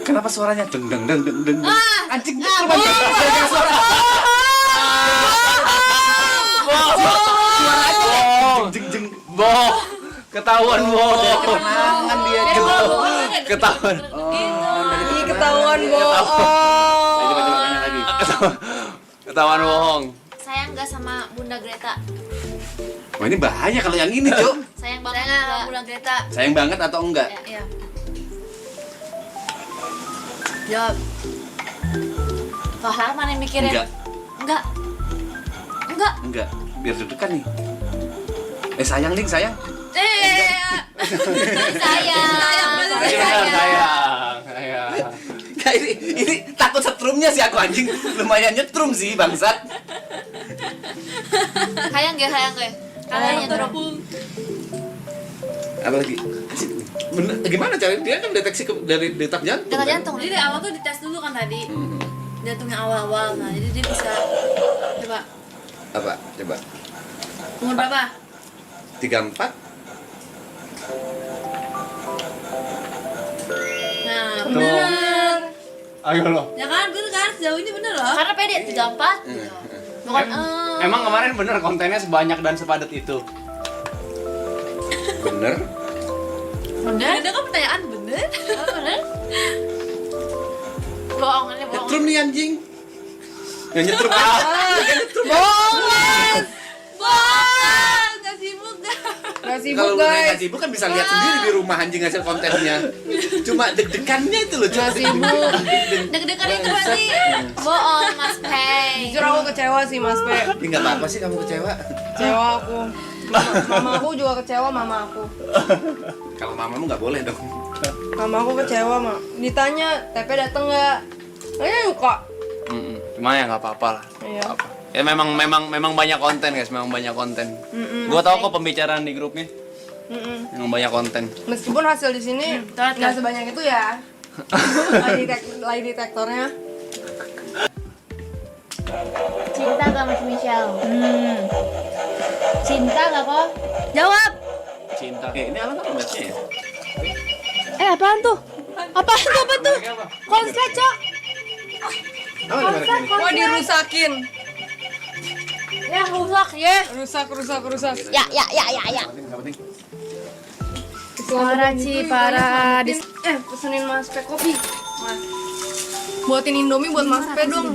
Kenapa suaranya deng deng deng deng deng? Anjing, suara. Bohong. Jeng jeng. Bohong. Ketahuan bohong. Kenangan dia Dari juga. bohong. Ketahuan. Ih, ketahuan bohong. Coba tanya lagi. Ketahuan bohong. Sayang nggak sama Bunda Greta? Wah, ini bahaya kalau yang ini, Cuk. Sayang banget sama Bunda Greta. Sayang banget atau enggak? Ya, iya. Jawab. Wah, lama nih mikirin. Enggak. Enggak. Enggak. Biar deg-degan nih. Sayang, Ding, sayang. Sayang. Sayang. Nggak, ini takut setrumnya sih aku anjing. Lumayan nyetrum sih, bangsat. Sayang gak? Kalian nyetruk. Apa lagi? Bener, gimana cara dia kan deteksi dari detak jantung? Detak kan? jantung. Jadi dari awal tuh dites dulu kan tadi. Jantungnya awal-awal. Nah, jadi dia bisa coba Apa? Coba. umur berapa? 34. Nah, bener. Ayo lo. Ya kan, bener kan? Sejauh ini bener loh. Karena pede 34 gitu. Bukan Emang kemarin bener kontennya sebanyak dan sepadat itu. Bener? Bener? Ada kan pertanyaan bener? bener. Bohong, ini bohong. Nyetrum nih anjing. Yang nyetrum apa? Bohong. Bohong! Gak sibuk gak? Gak sibuk Kalau udah guys. nggak sibuk kan bisa lihat sendiri di rumah anjing hasil kontennya. Cuma deg-degannya itu loh. Gak sibuk. Deg-degan itu berarti bohong, Mas Pei. Jujur aku kecewa sih Mas Pe. Ini nggak apa-apa sih kamu kecewa. Kecewa aku. Mama aku juga kecewa mama aku. Kalau mamamu nggak boleh dong. Mama aku kecewa mak. Ditanya TP dateng nggak? Kayaknya luka. Cuma ya nggak apa-apa lah. Iya. Nggak apa. Ya memang banyak konten guys, memang banyak konten. Gua tahu kok pembicaraan di grupnya. Memang banyak konten. Meskipun hasil di sini nggak sebanyak itu ya. Lie detektornya. Cinta gak Mas Michelle? Cinta gak kok? Jawab. Cinta. Ini alat apa matchnya ya? Apaan tuh? Apaan tuh? Apa tuh? Konslet cok. Apa nih merek ini? Wah dirusakin. Ya rusak ya. Rusak. Ya. Nggak penting. Parah Ci, parah. Pesenin Mas Pe kopi. Buatin Indomie buat Mas Pe dong.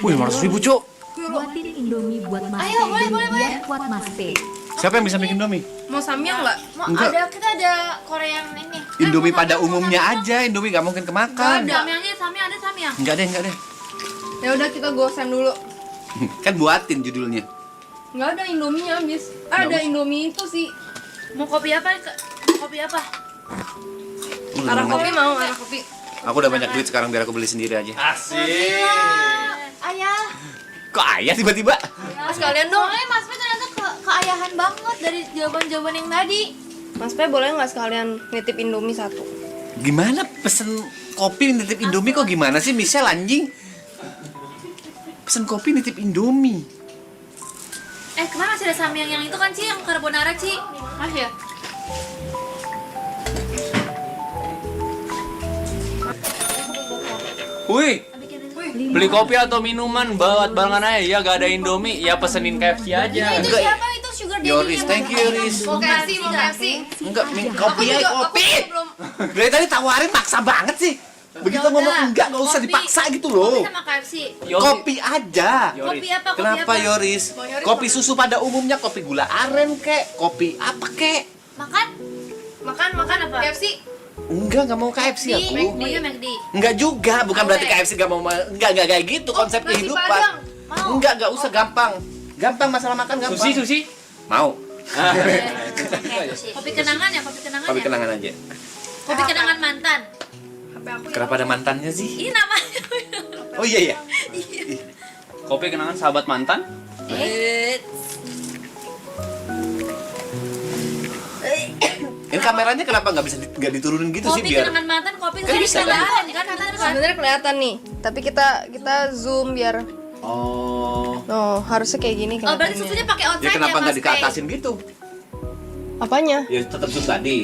Wih, 500.000 cuk. Buatin Indomie buat Mas Ayo, P boleh, dan boleh, biar kuat Mas P. Siapa yang bisa bikin Indomie? Mau samyang nggak? Mau Enggak. kita ada Korea yang ini. Indomie pada umumnya aja, Indomie nggak mungkin kemakan. Nggak Samyangnya, samyang ada samyang. Enggak deh. Ya udah kita gosen dulu. Kan buatin judulnya. Nggak ada Indominya habis. Ada Indomie itu sih. Mau kopi apa? Kopi apa? Arah kopi mau, arah kopi. Aku udah banyak duit sekarang biar aku beli sendiri aja. Asik. Ayah. Kok ayah tiba-tiba? Mas kalian dong. Soalnya Mas Pe ternyata keayahan banget dari jawaban-jawaban yang tadi. Mas Pe boleh nggak sekalian nitip Indomie satu? Gimana pesen kopi nitip Indomie kok gimana sih Michelle anjing? Pesen kopi nitip Indomie. Kemarin masih ada samyang yang itu kan Ci, yang carbonara Ci. Masih ya? Wih, beli kopi atau minuman bawa barengan aja ya, gak ada Indomie ya pesenin KFC aja. Itu Enggak. siapa itu sugar daddy? Yoris, thank you Yoris. Mau KFC, mau KFC. Enggak, kopi ya kopi. belum. Dari tadi tawarin maksa banget sih. Begitu Yaudah, ngomong enggak usah kopi. dipaksa gitu loh. Kopi sama KFC. Kopi aja. Kopi apa? Kopi Kenapa apa? Yoris? Kopi susu pada umumnya, kopi gula aren kek, kopi apa kek? Makan apa? KFC. Enggak mau KFC aku. Maunya McD. Enggak juga, bukan berarti KFC enggak mau enggak kayak gitu konsep nasi kehidupan. Padang. Mau. Enggak usah gampang. Gampang masalah makan gampang. Sushi. Mau. Kopi kenangan ya, kopi kenangan Kopi ya. kenangan aja. Kopi kenangan mantan. Kenapa ada mantannya sih? Ini namanya. Oh iya ya. Kopi kenangan sahabat mantan. Ini kameranya kenapa nggak bisa nggak diturunin gitu sih Kopi biar? kenangan mantan, kopi Kan kan bisa, kan? kelihatan kan, bener kan? Sebenarnya kelihatan nih, tapi kita zoom biar Oh. harusnya kayak gini Oh, berarti kelihatannya. susunya pakai outside Ya kenapa ya, nggak Mas dikatasin gitu? Apanya? Ya tetap zoom tadi.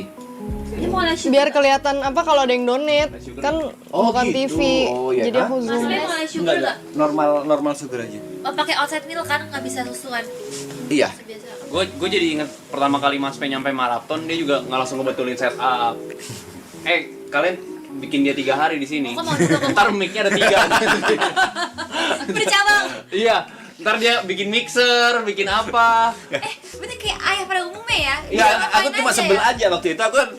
Ini mau live Biar kelihatan apa kalau ada yang donate kan Oh, bukan gitu. TV, Oh, iya jadi kah? aku Mas zoom. Bay mau live sugar nggak? Normal sugar aja. Oh, pakai outside milk kan nggak bisa susuan. Iya. Biasa. Gue jadi inget pertama kali Mas P nyampe maraton dia juga nggak langsung ngebetulin setup. Kalian bikin dia 3 hari di sini. Kok mau juga kok? Ntar mic-nya ada 3. Bercabang. Iya. Ntar dia bikin mixer, bikin apa. Berarti kayak ayah pada umumnya ya? Ya, Bisa aku ngapain cuma aja sebel ya? aja waktu itu aku kan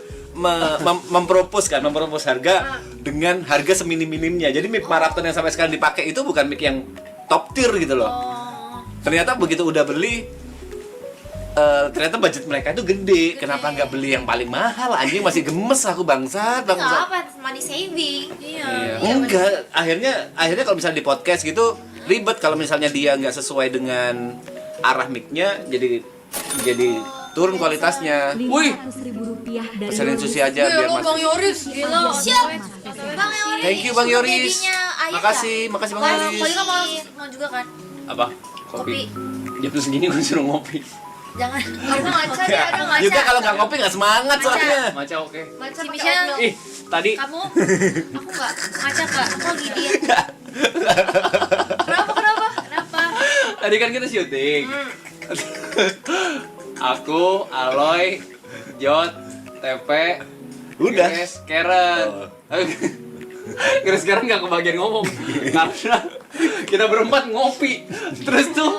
mempropos harga dengan harga seminim-minimnya. Jadi mic maraton yang sampai sekarang dipakai itu bukan mic yang top tier gitu loh. Oh. Ternyata begitu udah beli ternyata budget mereka itu gede. Kenapa nggak beli yang paling mahal? Anjing masih gemes aku bangsat. Nggak apa, money saving. Iya. Enggak, akhirnya kalau misalnya di podcast gitu ribet kalau misalnya dia nggak sesuai dengan arah mic-nya jadi jadi turun kualitasnya. Wih. Rp500.000 dari Pesenin sushi aja Gue biar lo Mas. Bang Yoris. Gila, Siap. Mas Bang Yoris. Thank you Bang Yoris. Dedinya Ayah Makasih Bang Kalau Yoris. Koli kan mau juga kan? Apa? Kopi. Jam segini gue suruh ngopi. Jangan. Aku ngaca deh, ada ngaca. Juga kalau nggak ngopi nggak semangat soalnya. Maca oke. Ngaca Si pakai Michelle. oatmeal. Ih, tadi Kamu? Aku nggak. Ngaca nggak? Aku lagi diet. Kenapa? Kenapa? tadi kan kita syuting. Aku, Aloy, Jot, TP, Udah. Grace, Karen. Grace Karen nggak kebagian ngomong karena kita berempat ngopi. Terus tuh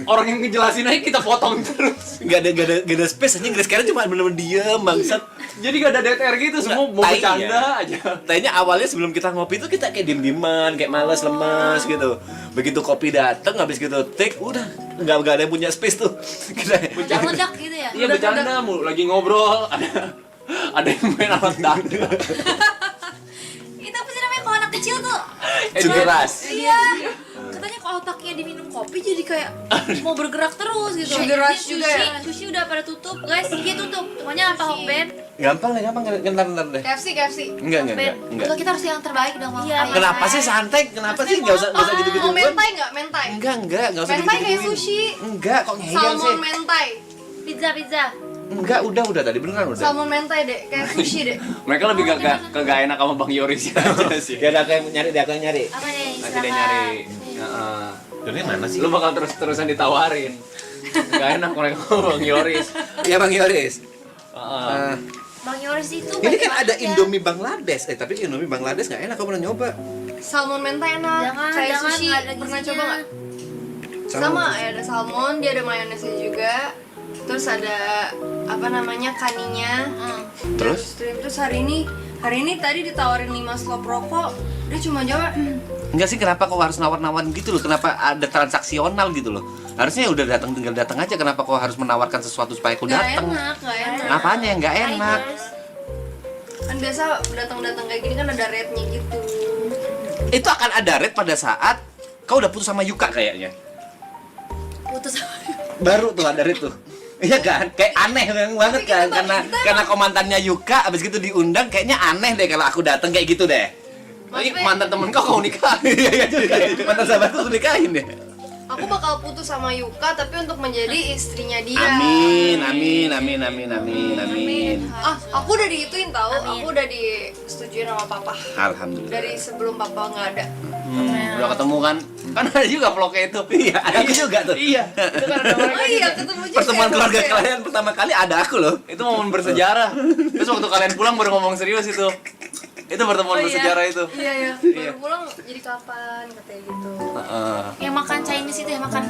orang yang ngejelasin aja kita potong terus. Gak ada space aja, Grace Karen cuma bener-bener diem bangsat. Jadi gak ada dead air gitu, semua mau Tai bercanda ya. aja. Tadinya awalnya sebelum kita ngopi tuh kita kayak diem-dieman, kayak males, lemes gitu. Begitu kopi dateng, habis gitu take, udah nggak ada yang punya space tuh. Kita Meledak gitu ya? Iya bercanda, lagi ngobrol, ada yang main alat dangdut. Itu apa sih namanya kalau anak kecil tuh? Sugeras. Iya. Katanya kalau otaknya diminum kopi jadi kayak mau bergerak terus gitu. Sugar rush Ini juga ya? Sushi udah pada tutup, guys. Iya tutup. Semuanya apa Hokben? Gampang ntar deh. KFC. Enggak. Enggak, kita harus yang terbaik dong, Mam. Iya, Kenapa sih santai? Kenapa sih nggak usah gitu-gitu Mau duluan? mentai nggak? Mentai. Enggak usah Mentai kayak gitu-gituin. sushi. Enggak, kok ngeyel sih? Salmon mentai. Pizza. Enggak, udah tadi beneran udah. Salmon mentai deh, kayak sushi deh. Mereka lebih gak enak sama Bang Yoris aja sih. Dia ada yang nyari. Apa nih? Nanti dia nyari. Heeh. Ini mana sih? Lu bakal terus-terusan ditawarin. Gak enak mereka sama Bang Yoris. Iya Bang Yoris. Heeh. Bang Yoris itu Ini kan banyak ada banget ya. Indomie Bangladesh. Tapi Indomie Bangladesh nggak enak, kamu pernah nyoba? Salmon mentai enak. Jangan, Kayak jangan, sushi. nggak ada Pernah gizinya. coba nggak? Sama ya, ada salmon, dia ada mayonesnya juga. Terus ada apa namanya kaninya. Terus? Terus hari ini tadi ditawarin 5 slop rokok, dia cuma jawab Enggak sih, kenapa kok harus nawar-nawarin gitu loh? Kenapa ada transaksional gitu loh? Harusnya udah tinggal datang aja. Kenapa kok harus menawarkan sesuatu supaya aku nggak datang? enak. Apanya yang nggak enak? Kan biasa datang kayak gini kan ada rate-nya gitu. Itu akan ada rate pada saat kau udah putus sama Yuka kayaknya. Putus sama Baru tuh ada rate tuh. Iya kan? Kayak aneh banget kan? Karena kau mantannya Yuka, abis gitu diundang, kayaknya aneh deh kalau aku datang kayak gitu deh. Ini mantan temen kau nikah. Iya juga. Mantan sahabatku nikahin deh. Aku bakal putus sama Yuka tapi untuk menjadi istrinya dia. Amin. Aku udah diituin tahu. Aku udah disetujuin sama papa. Alhamdulillah. Dari sebelum papa nggak ada. Udah ketemu kan? Kan ada juga vlognya itu. Iya, ada aku juga tuh. Iya. Itu kan ada mereka. Oh iya, ketemu juga. Pertemuan ya, keluarga Mas, ya? kalian pertama kali ada aku loh. Itu momen bersejarah. Terus waktu kalian pulang baru ngomong serius itu. Itu pertemuan bersejarah itu. Iya. Iya. Baru pulang jadi kapan katanya gitu. Heeh. yang makan Chinese itu ya, makan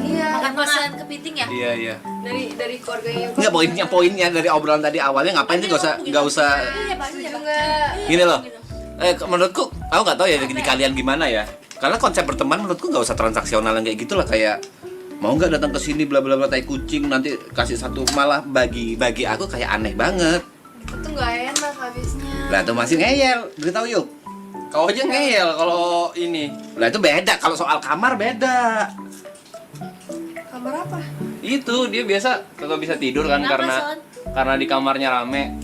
makan kepiting ya. Iya. Dari keluarganya Yuka. Enggak, poinnya dari obrolan tadi awalnya ngapain sih nggak usah Iya, banyak. Setuju nggak? gini loh. Menurutku aku nggak tahu ya di kalian gimana ya. Karena konsep berteman menurutku nggak usah transaksional yang kayak gitulah, kayak mau nggak datang ke sini bla bla bla tai kucing nanti kasih satu, malah bagi aku kayak aneh banget. Itu nggak enak habisnya. Lah tuh masih ngeyel, beritahu yuk. Kau aja ngeyel kalau ini. Lah itu beda, kalau soal kamar beda. Kamar apa? Itu dia biasa kagak bisa tidur kan Kenapa, karena di kamarnya rame.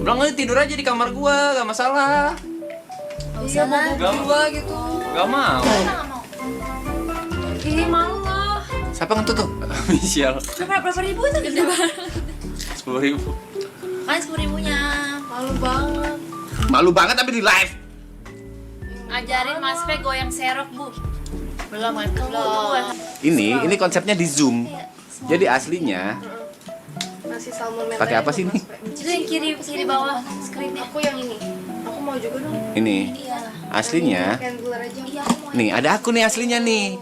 Udah nggak tidur aja di kamar gua, gak masalah. Iya, mau Nggak. berdua gitu. Gak mau. Kita nggak mau. Ih, malu lah. Siapa ngentut tuh? Michelle Berapa ribu itu gede banget. 10.000. Kan 10.000-nya. Malu banget. Malu banget tapi di live. Ajarin Mas Pe goyang serok, Bu. Belum kan? Belum. Ini konsepnya di Zoom. Jadi aslinya Nasi salmon mentai. pakai apa sih ini? Itu yang kiri bawah screen-nya. Aku yang ini. Aku mau juga dong. Ini Iya. aslinya. Candler aja. Iya, aku mau. Nih, ada aku nih aslinya nih.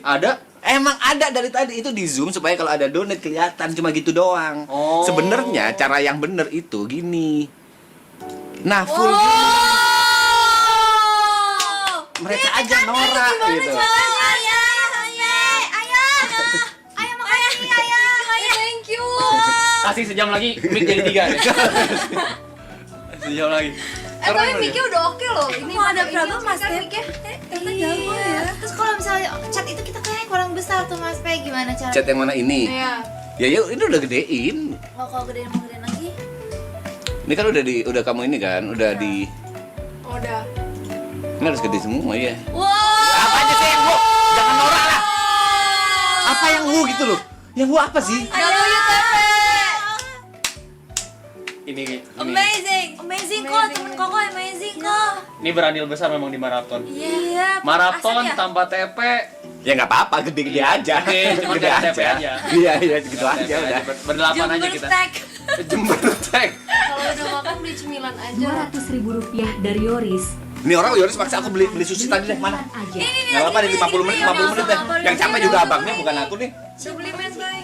Ada? Emang ada dari tadi, itu di Zoom supaya kalau ada donate kelihatan, cuma gitu doang. Oh. Sebenarnya cara yang bener itu gini. Nah, full gini. Mereka aja norak gitu. Thank you. Kasih sejam lagi, mic jadi 3 deh. Sejam lagi. Tapi mic-nya udah oke loh. Ini Mau ada pakai berapa, ini, Mas, kan Teh? mic-nya. Ternyata jago ya. Terus kalau misalnya chat itu kita kayaknya kurang besar tuh Mas Pe, gimana cara? Chat yang mana ini? Iya. Ya ini udah gedein. Oh, kalau gedein mau gedein lagi? Ini kan udah kamu ini kan, udah di Udah. ini harus gede semua ya. Wow. Apa aja sih yang jangan norak lah. Apa yang gitu loh? Yang apa sih? Ini Amazing kok, temen Koko amazing kok. ini berandil besar memang di maraton. Iya. Maraton Asal ya? tanpa TP. Ya nggak apa-apa, gede-gede aja. Gede, cuma Gede TP aja. Iya, gitu aja udah. Berdelapan aja kita. Jember tag. Kalau udah makan beli cemilan aja. Rp200.000 dari Yoris. Ini orang Yoris maksa aku beli sushi tadi deh, mana? Aja. Nggak apa-apa nih 50 menit deh. Yang capek juga abangnya bukan aku nih. Suplemen, Bay.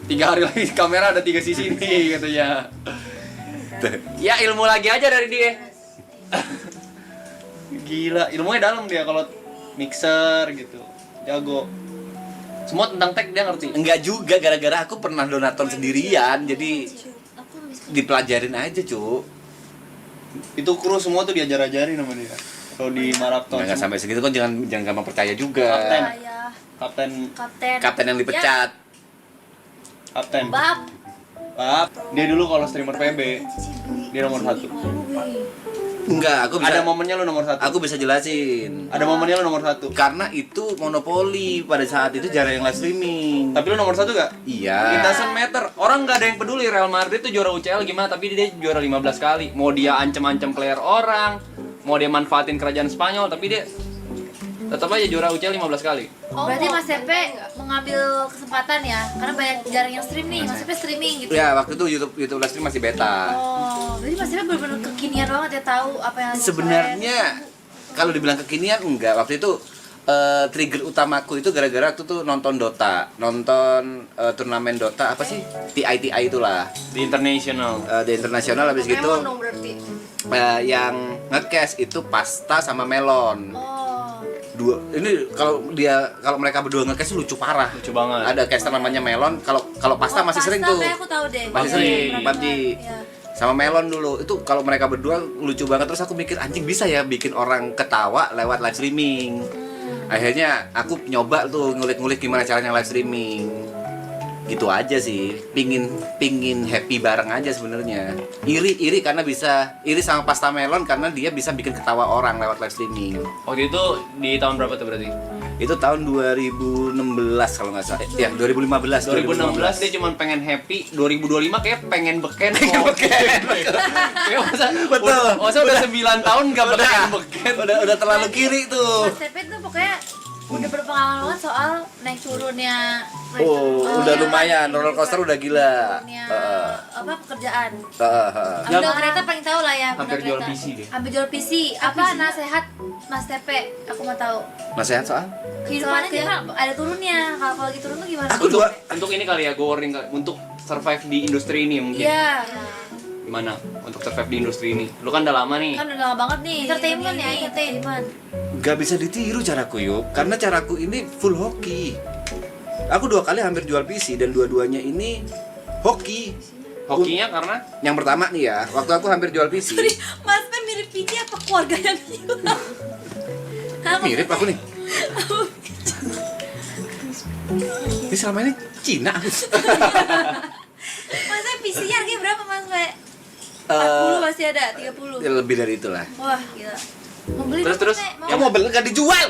3 hari lagi kamera ada 3 sisi nih katanya. Ya ilmu lagi aja dari dia. Gila, ilmunya dalam dia kalau mixer gitu. Jago. Semua tentang tech dia ngerti. Enggak juga, gara-gara aku pernah donaton sendirian, jadi dipelajarin aja, Cuk. Itu kru semua tuh diajar-ajarin sama dia. Kalau di maraton. Nggak sampai segitu kan jangan gampang percaya juga. Kapten. Ayah, Kapten, Kapten yang dipecat. kapten. Bab. Pap, dia dulu kalau streamer PB, dia nomor 1. Enggak, aku bisa. Ada momennya lu nomor 1. Aku bisa jelasin. Ada momennya lu nomor 1. Karena itu monopoli pada saat itu jarang yang live streaming. Tapi lu nomor 1 gak? Iya. It doesn't matter. Orang nggak ada yang peduli Real Madrid tuh juara UCL gimana, tapi dia juara 15 kali. Mau dia ancam-ancam player orang, mau dia manfaatin kerajaan Spanyol, tapi dia tetap aja juara UCL 15 kali. Berarti Mas Tepe mengambil kesempatan ya, karena banyak jarang yang stream nih. Mas Tepe streaming gitu. Ya, waktu itu YouTube live stream masih beta. Oh, berarti Mas Tepe benar-benar kekinian banget ya, tahu apa yang lagi Sebenarnya kalau dibilang kekinian enggak. Waktu itu trigger utamaku itu gara-gara waktu tuh nonton Dota, nonton turnamen Dota apa sih? TI itulah. Di international. Di internasional habis gitu Memang dong berarti. yang nge-cash itu pasta sama melon. Oh. Dua ini kalau mereka berdua nge-cash lucu parah. Lucu banget. Ada caster namanya Melon, kalau pasta masih sering tuh. Kayak aku tahu deh. Masih Iya, sering iya, PUBG. Iya. Sama Melon dulu. Itu kalau mereka berdua lucu banget, terus aku mikir anjing bisa ya bikin orang ketawa lewat live streaming. Akhirnya aku nyoba tuh ngulik-ngulik gimana caranya live streaming. Gitu aja sih. Pingin happy bareng aja sebenarnya. Iri karena bisa iri sama pasta Melon karena dia bisa bikin ketawa orang lewat live streaming. Waktu itu di tahun berapa tuh berarti? Itu tahun 2016 kalau nggak salah. Ya, 2015. 2016 dia cuma pengen happy, 2025 kayak pengen beken. Kayak masa udah 9 tahun nggak beken. Udah terlalu kiri tuh. Mas Tepe tuh pokoknya udah berpengalaman banget soal naik turunnya. Udah lumayan, roller coaster udah gila. Turunnya apa pekerjaan. Nggak- Ambil kereta paling tahu lah ya. Hampir bener jual kereta. PC dia. Hampir jual PC. Apa nasihat Mas Tepe? Aku mau tahu. Nasihat soal? Kehidupannya gimana? Ada turunnya. Kalau lagi turun tuh gimana? Aku dua. Untuk ini kali ya, gue warning kali. Untuk survive di industri ini mungkin. Iya. Gimana? Untuk survive di industri ini. Lu kan udah lama nih. Kan udah lama banget nih. Entertainment ya, entertainment. Gak bisa ditiru caraku yuk, karena caraku ini full hoki. Aku 2 kali hampir jual PC dan dua-duanya ini hoki. Hokinya karena Yang pertama nih ya, waktu aku hampir jual PC. Mas Tepe mirip PC apa keluarga yang hilang? Mirip aku nih. Ini selama ini Cina. Mas Tepe PC-nya harganya berapa Mas Tepe? 40 Eh, masih ada, 30. ya lebih dari itulah. Wah, gila. Mau beli Terus, dong, terus. Mas Tepe? Mau. Kamu mau beli gak dijual?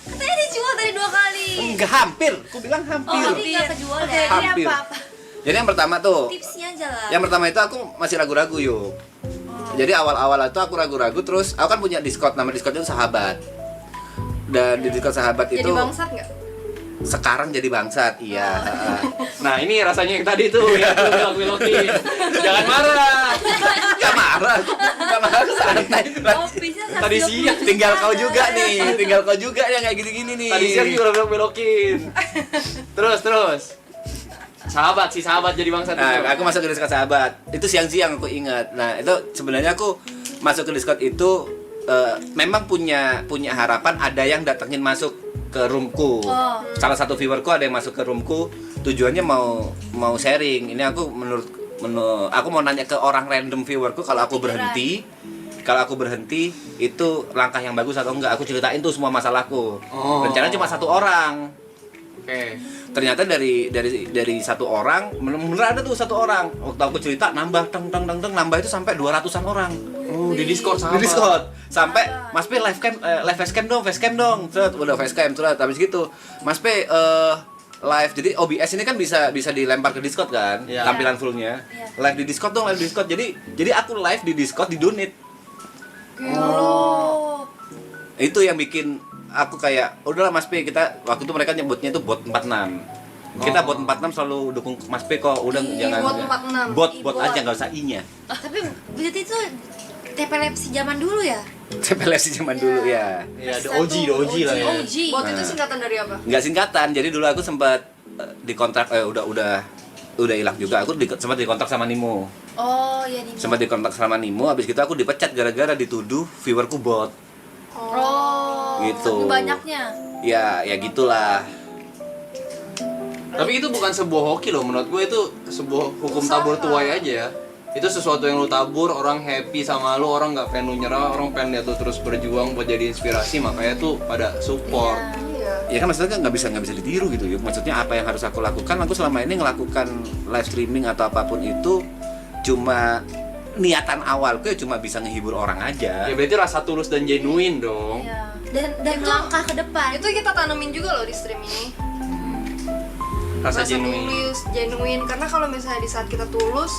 Katanya dijual tadi 2 kali. Enggak, hampir. Aku bilang Oh, hampir. tapi nggak kejual Oke, ya? ini Hampir. apa? Jadi yang pertama tuh, Tipsnya aja lah. yang pertama itu aku masih ragu-ragu yuk. Jadi awal-awal itu aku ragu-ragu, terus aku kan punya Discord, nama Discordnya itu Sahabat. Dan di Discord Sahabat itu Jadi bangsat nggak? sekarang jadi bangsat, iya. nah ini rasanya yang tadi tuh yang lu belok-belokin. Jangan marah. Gak marah, gak marah santai. Oh, bisa Tadi siang Tinggal kau juga nih, tinggal kau juga yang kayak gini-gini nih. Tadi siang juga belok-belokin. Terus. Sahabat jadi bangsa tuh. Nah, aku masuk ke Discord Sahabat. Itu siang-siang aku ingat. Nah, itu sebenarnya aku masuk ke Discord itu memang punya harapan ada yang datengin masuk ke roomku. Oh. Salah satu viewerku ada yang masuk ke roomku, tujuannya mau sharing. Ini aku aku mau nanya ke orang random viewerku kalau aku berhenti itu langkah yang bagus atau enggak. Aku ceritain tuh semua masalahku. Oh. Rencananya cuma 1 orang. Oke. Ternyata dari satu orang, bener ada tuh satu orang. Waktu aku cerita nambah nambah itu sampai 200-an orang. Oh, di Discord sama. Di Discord sampai Mas P live facecam dong. Terus udah facecam terus habis gitu. Mas P live. Jadi OBS ini kan bisa dilempar ke Discord kan, Iya. tampilan fullnya. Live di Discord dong, live di Discord. Jadi aku live di Discord di donate. Oh. Itu yang bikin aku kayak udahlah Mas P, kita waktu itu mereka nyebutnya itu bot 46. Kita bot 46 selalu dukung Mas P kok, udah jangan bot 46. bot aja nggak usah i-nya. Tapi berarti itu TPLFC zaman dulu ya? CPLS zaman dulu ya. Ya, the OG lah ya. OG. Bot itu singkatan dari apa? Nggak singkatan, jadi dulu aku sempat dikontrak udah hilang juga. Aku sempat dikontrak sama Nimo. Oh, iya nih. Sempat dikontrak sama Nimo, habis gitu aku dipecat gara-gara dituduh viewerku bot. Oh. Gitu. Saking banyaknya. Ya gitulah. Tapi itu bukan sebuah hoki loh, menurut gue itu sebuah hukum tabur tuai aja ya. Itu sesuatu yang lu tabur, orang happy sama lu, orang nggak pengen lu nyerah, orang pengen lihat lu terus berjuang buat jadi inspirasi, makanya tuh pada support. Iya. Ya kan maksudnya kan nggak bisa ditiru gitu ya. Maksudnya apa yang harus aku lakukan? Aku selama ini ngelakukan live streaming atau apapun itu cuma niatan awalku ya cuma bisa ngehibur orang aja. Ya berarti rasa tulus dan genuine dong. Iya. Dan Itu- langkah ke depan. Itu kita tanamin juga loh di stream ini. Rasa genuine. tulus, genuine. Karena kalau misalnya di saat kita tulus,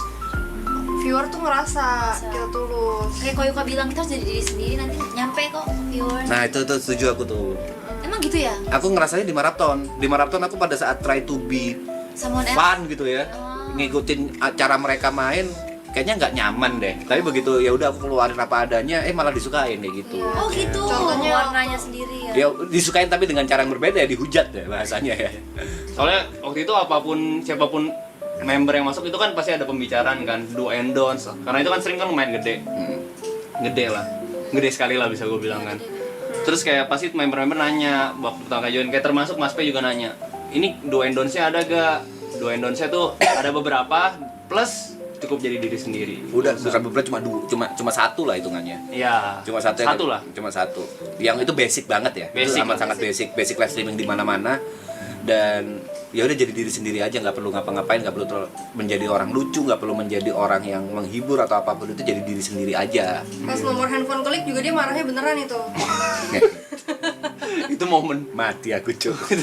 viewer tuh ngerasa kita tulus. Kayak Koyuka bilang kita harus jadi diri sendiri, nanti nyampe kok viewers. Nah itu setuju aku tuh. Emang gitu ya? Aku ngerasanya di maraton. Di maraton aku pada saat try to be Someone else. fun gitu ya, ngikutin cara mereka main, kayaknya nggak nyaman deh. Tapi begitu ya udah aku keluarin apa adanya, malah disukain kayak gitu. Oh gitu. Contohnya warnanya sendiri ya. Ya disukain tapi dengan cara yang berbeda ya, dihujat ya bahasanya ya. Soalnya waktu itu siapapun member yang masuk itu kan pasti ada pembicaraan kan, do and don'ts. Karena itu kan sering kan lumayan gede. Gede lah. Gede sekali lah bisa gue bilang kan. Terus kayak pasti member-member nanya waktu pertama kali join, kayak termasuk Mas P juga nanya. Ini do and don'ts-nya ada gak? Do and don'ts-nya tuh ada beberapa plus cukup jadi diri sendiri. Udah bukan beberapa, cuma satu lah hitungannya. Iya. Cuma satu, Satu lah. Cuma satu. Yang itu basic banget ya. Basic. Itu amat sangat basic live streaming di mana-mana. Dan ya udah jadi diri sendiri aja, nggak perlu ngapa-ngapain, nggak perlu menjadi orang lucu, nggak perlu menjadi orang yang menghibur atau apapun, itu jadi diri sendiri aja. Pas nomor handphone klik juga dia marahnya beneran itu. Itu momen. Mati aku cuy.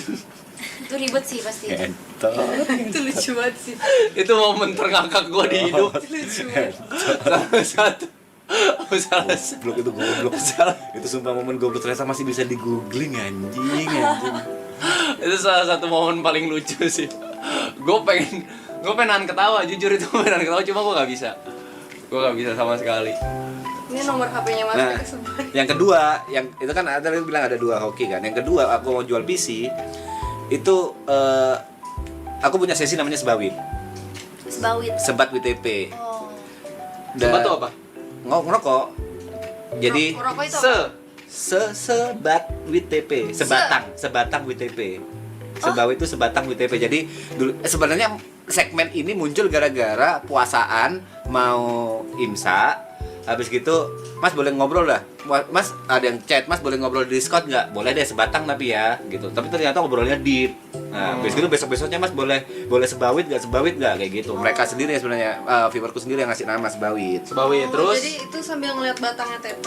Itu ribet sih pasti. Entot. Itu lucu banget sih. Itu momen terngakak gue di hidup. Salah satu. Goblok. Itu sumpah momen goblok, ternyata masih bisa di googling anjing. Itu salah satu momen paling lucu sih. Gue pengen nahan ketawa, jujur itu gue pengen nahan ketawa, cuma gue nggak bisa. Gue nggak bisa sama sekali. Ini nomor HP-nya Mas Nah, P sebenarnya. yang kedua, yang itu kan ada yang bilang ada dua hoki kan. Yang kedua, aku mau jual PC. Itu aku punya sesi namanya Sebawit. Sebawit. Sebat WTP. Oh. Sebat tuh apa? Ngerokok. Jadi Rokok itu apa? sebat WTP, sebatang WTP. Sebawit itu sebatang WTP. Jadi dulu sebenarnya segmen ini muncul gara-gara puasaan mau imsak. Habis gitu, Mas boleh ngobrol lah. Mas ada yang chat, Mas boleh ngobrol di Discord nggak? Boleh deh, sebatang tapi ya, gitu. Tapi ternyata ngobrolnya deep. Nah, habis gitu besok-besoknya Mas boleh sebawit nggak kayak gitu. Mereka sendiri ya sebenarnya, viewerku sendiri yang ngasih nama sebawit. Sebawit terus. Jadi itu sambil ngeliat batangnya TP.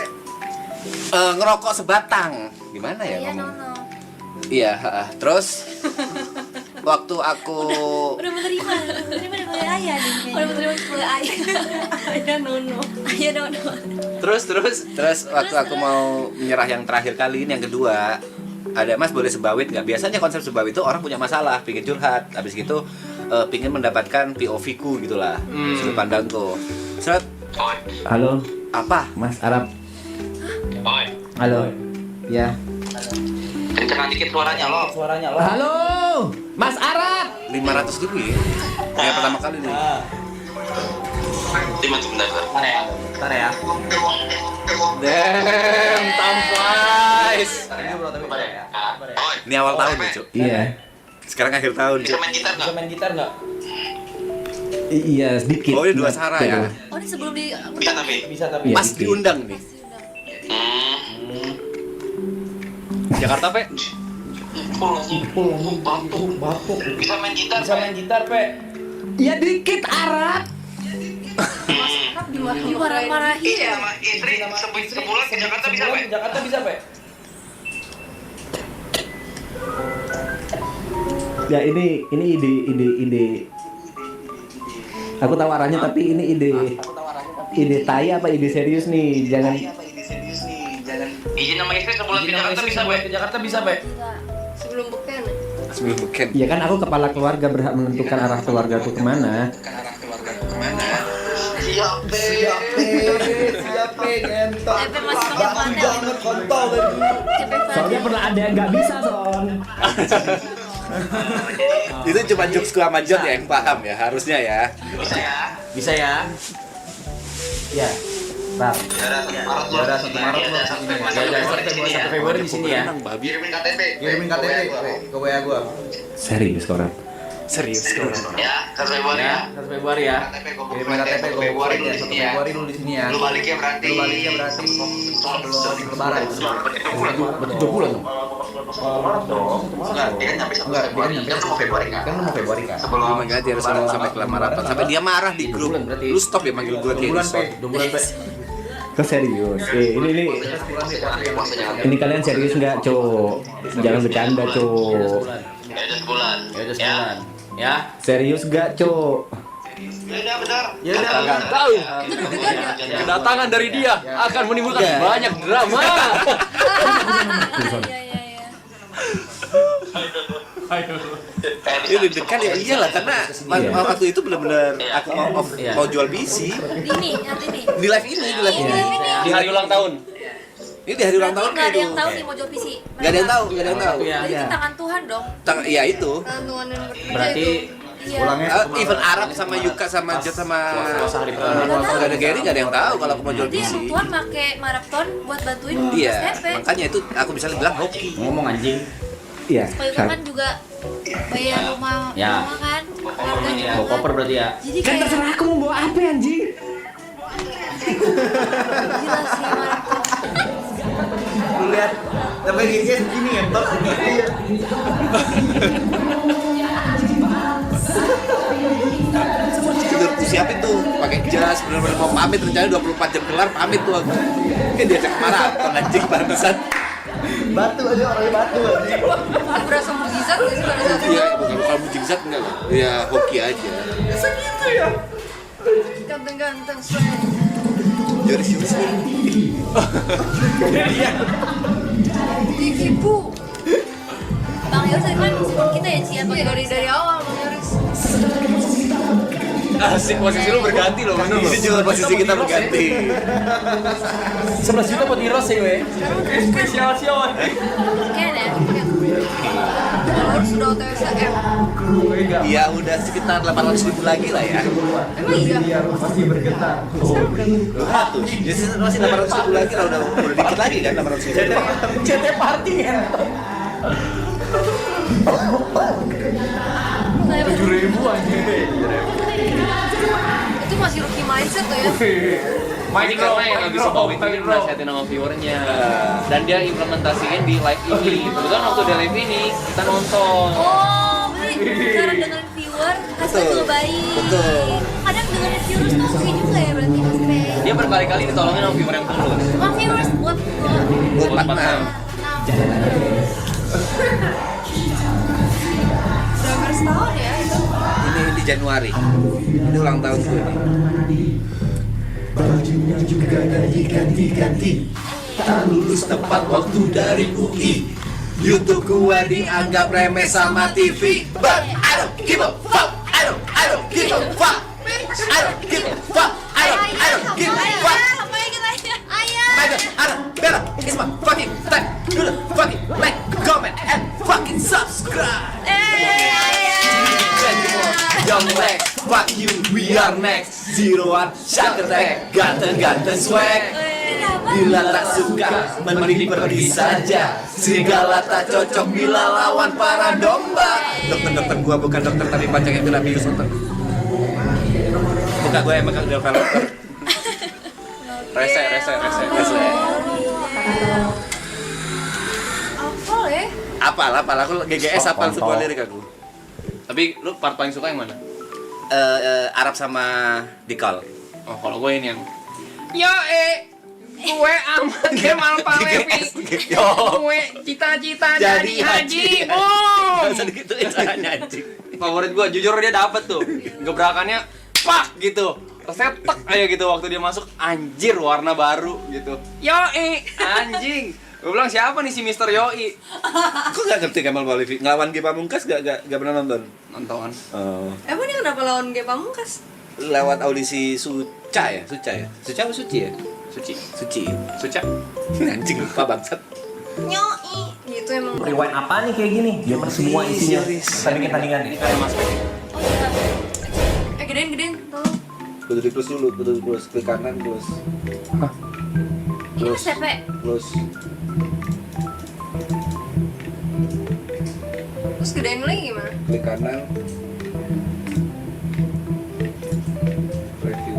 Ngerokok sebatang, gimana ya Iya, ngomong? no. Iya, terus waktu aku Udah menerima dari ayah nih. Udah menerima sebagai ayah. Ada nono. Ayah no. terus waktu aku mau menyerah yang terakhir kali ini, yang kedua, ada Mas boleh sebawit nggak? Biasanya konsep sebawit itu orang punya masalah, pingin curhat, habis gitu pingin mendapatkan POV ku gitulah, sudut pandangku. Set, Halo, apa? Mas Arab. Halo. Ya. Kencengan dikit suaranya lo. Halo, Mas Arab. 500.000 ya? Yang pertama kali nih. Sebentar. Bentar ya. Damn, tampais. Ini awal tahun nih, Cuk. Iya. Sekarang akhir tahun, Bisa Cuk. main gitar nggak? Main gitar nggak? Iya, sedikit. Oh, ini dua Sarah ya. Oh ini sebelum di Bisa tapi. Bisa tapi. Mas diundang nih. Hmm. Jakarta, Pe? Bapuk. Bisa main gitar, Pe. Ya dikit Arab. Dimarah-marahin. Iya, sama istri sebulan ke Jakarta bisa, Pe? Jakarta bisa, Pe. Ya ini ide. Aku tahu arahnya tapi ini ide tai apa ide serius nih? Jangan. Izin sama istri sebulan ke Jakarta bisa, Pe? Ke Jakarta bisa, Pe. Sebelum beken. Sebelum beken. Ya kan aku kepala keluarga berhak menentukan arah keluargaku kemana. Siap, ngentot. Epe masih pakai mana? Kontol tadi. Soalnya pernah ada yang nggak bisa, Son. Itu cuma jokesku sama Jod ya yang paham ya, harusnya ya. Bisa ya? Bisa ya? Ya. Bang. Ya udah 1 Maret lo sini ya. 1 Februari di sini ya. Kirimin KTP. Kirimin KTP ke WA gua. Serius orang. Serius kau. Ya, 1 Februari ya. 1 Februari ya. Kirimin KTP ke Februari lu di sini ya. lu di sini ya. Lu baliknya berarti sebelum lebaran. Betul bulan dong. Enggak, dia kan nyampe 1 Februari. Kan lu mau Februari kan? Kan lu mau Februari kan? Sebelum Lu ganti harus ngomong sampai kelamaran. Sampai dia marah di grup. Lu stop ya manggil gua kayak gitu. 2 bulan, Pe. Kau serius? Ini kalian serius nggak, Cok? Jangan bercanda, Cok. ya udah sebulan. Ya. Serius nggak, Cok? Ya udah benar. Ya udah tahu. Kedatangan dari dia akan menimbulkan banyak drama. Ini deg-degan ya iyalah karena waktu itu benar-benar aku mau jual PC Ini, nanti nih. di live ini. Di hari ulang tahun. Ini di hari ulang tahun Nggak ada kayak yang tahu nih mau jual PC. Gak ada yang tahu. Jadi itu tangan Tuhan dong. Iya itu. Tangan dan berpijak Berarti itu. Iya. Even Arab sama Yuka sama Jet sama gak ada Gary gak ada yang tahu kalau aku mau jual Nanti PC. yang Tuhan pakai maraton buat bantuin Iya, Mas Pepe. makanya itu aku bisa bilang hoki. ngomong anjing. Iya. Kalau Yuka kan juga bayar rumah Ya. kan. Keluarga juga Bawa koper berarti ya. Jadi Kan kayak terserah aku mau bawa apa anjing. gila sih maraton. Lu lihat, tapi gini begini ngentot. Udah aku siapin tuh, pakai jas, bener-bener mau pamit, rencana 24 jam kelar pamit tuh aku. Kan diajak maraton anjing barusan. Batu aja orangnya batu anjing. Berasa mukjizat nggak sih pada saat itu? Iya, bukan mujizat enggak lah. Ya hoki aja. Ganteng-ganteng swag. Joris Gigi bu. Bang Yos tadi kan support kita ya Cia. Iya dari awal Bang Yoris. Asik, posisi lu berganti loh. Ini juga posisi kita berganti. 11 juta buat Iros ya, we. Spesial siapa? Sekian ya. Kalau sudah OTSM. Ya udah sekitar 800.000 lagi lah ya. Emang iya. 200. Jadi masih 800.000 lagi lah, udah dikit lagi kan 800.000. CT party ya. 7.000 aja. Itu masih rookie mindset tuh ya. Ini karena yang habis Bowie itu nasihatin sama viewernya dan dia implementasiin di live ini. Kebetulan waktu di live ini kita nonton. Oh, berarti cara dengerin viewer hasilnya juga baik. Betul. Kadang dengerin viewers tuh oke juga ya berarti Mas Pe. Dia berkali-kali ditolongin sama viewer yang tulus. Bukan viewers buat Buat partner. Udah hampir setahun ya itu. Ini di Januari. Ini ulang tahun gue nih. Bajunya juga ganti-ganti. Tak lulus tepat waktu dari UI. YouTube gua dianggap remeh sama TV. But I don't give a fuck. I don't give a fuck. I don't give a fuck. I don't give a fuck. Apa yang kita ayah? I don't better. It's my fucking time. Do the fucking like, comment, and fucking subscribe. Young Lex, fuck you, we are next. Zeroan, Shaker Tag, ganteng-ganteng swag. Bila tak suka, mending pergi saja. Serigala tak cocok bila lawan para domba. Dokter-dokter gua bukan dokter tapi panjang yang kena virus otak. Muka gua emang kan developer. Rese. Apa ya? Apal aku GGS apal semua lirik aku. Tapi lu part paling suka yang mana? Arab sama Dikal. Oh, kalau gue ini yang gue amat Kemal Palevi. Gue cita-cita jadi haji. Boom. Segitu caranya anjing. Favorit gue, jujur dia dapet tuh. Gebrakannya pak gitu. Rasanya tek aja gitu waktu dia masuk, anjir warna baru gitu. Yoi, anjing. Gue bilang siapa nih si Mr. Yoi? Aku nggak ngerti Kemal Palevi. Ngelawan Ge Pamungkas gak pernah nonton. Nonton. Emang dia kenapa lawan Ge Pamungkas? Lewat audisi Suca ya? Suca apa Suci ya? Suci. Anjing lupa bangsat. Nyoi. Gitu emang. Rewind apa nih kayak gini? Dia semua isinya. Kita bikin tandingan. Ini kayak Mas Pei. Oh iya. Gedein, tolong. Kudu di close dulu, klik kanan close. Ini Mas Pepe. Close. Terus gedein lagi gimana? Klik kanan. Preview.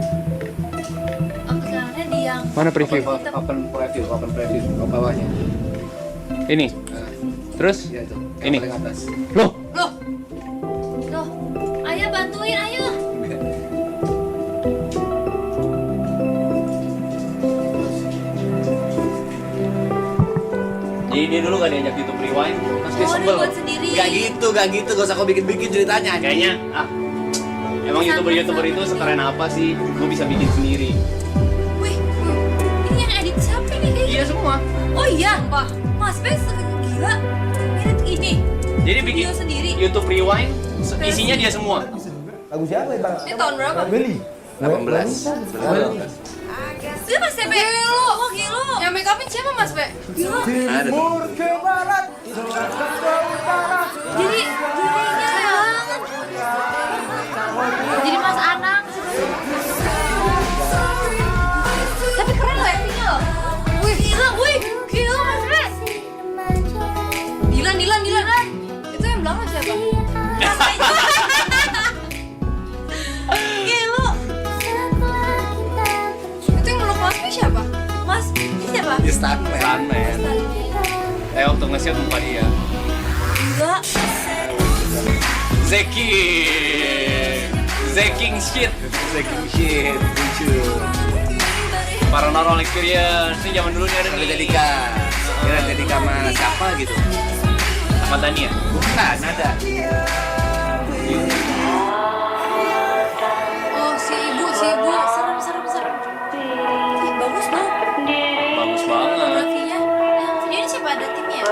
Oh, kesannya di yang Mana preview? Open preview ke bawahnya. Ini. Nah, Terus? ya itu. Ini. Paling atas. Loh, Loh, ayo bantuin, ayo. jadi dia dulu gak diajak YouTube Rewind, terus dia Oh, dia sebel. buat sendiri. Gak gitu, gak usah kau bikin ceritanya. Kayaknya, emang YouTuber itu sekeren apa sih? Gue bisa bikin sendiri. Wih, ini yang edit siapa nih kayaknya? Iya semua. Oh iya, Pak. Mas Pepe gila. Edit ini. Jadi bikin Video sendiri. YouTube Rewind, isinya dia semua. Lagu siapa ya, Bang? Ini tahun berapa? 18. Itu Mas Pepe. Oh, gila. Yang make upin siapa Mas Pe? Gila. Ada tuh. Jadi banget. Jadi Mas Anang. Tapi keren loh actingnya loh. Wih, gila Mas Pepe. Dilan. Itu yang belakang siapa? Gila. Itu yang meluk Mas Pe siapa? Mas, ini siapa? Di stuntman. Stuntman. Waktu nge-shoot muka dia. Gila. Zeking shit. Lucu. Paranormal Experience. Ini zaman dulu nih ada Kali nih. Dedika. Kira Dedika sama siapa gitu. Sama Tania. Bukan, ada. Oh, si ibu. Serem. Ih, bagus loh. Bagus banget. Fotografinya. Ini siapa ada timnya?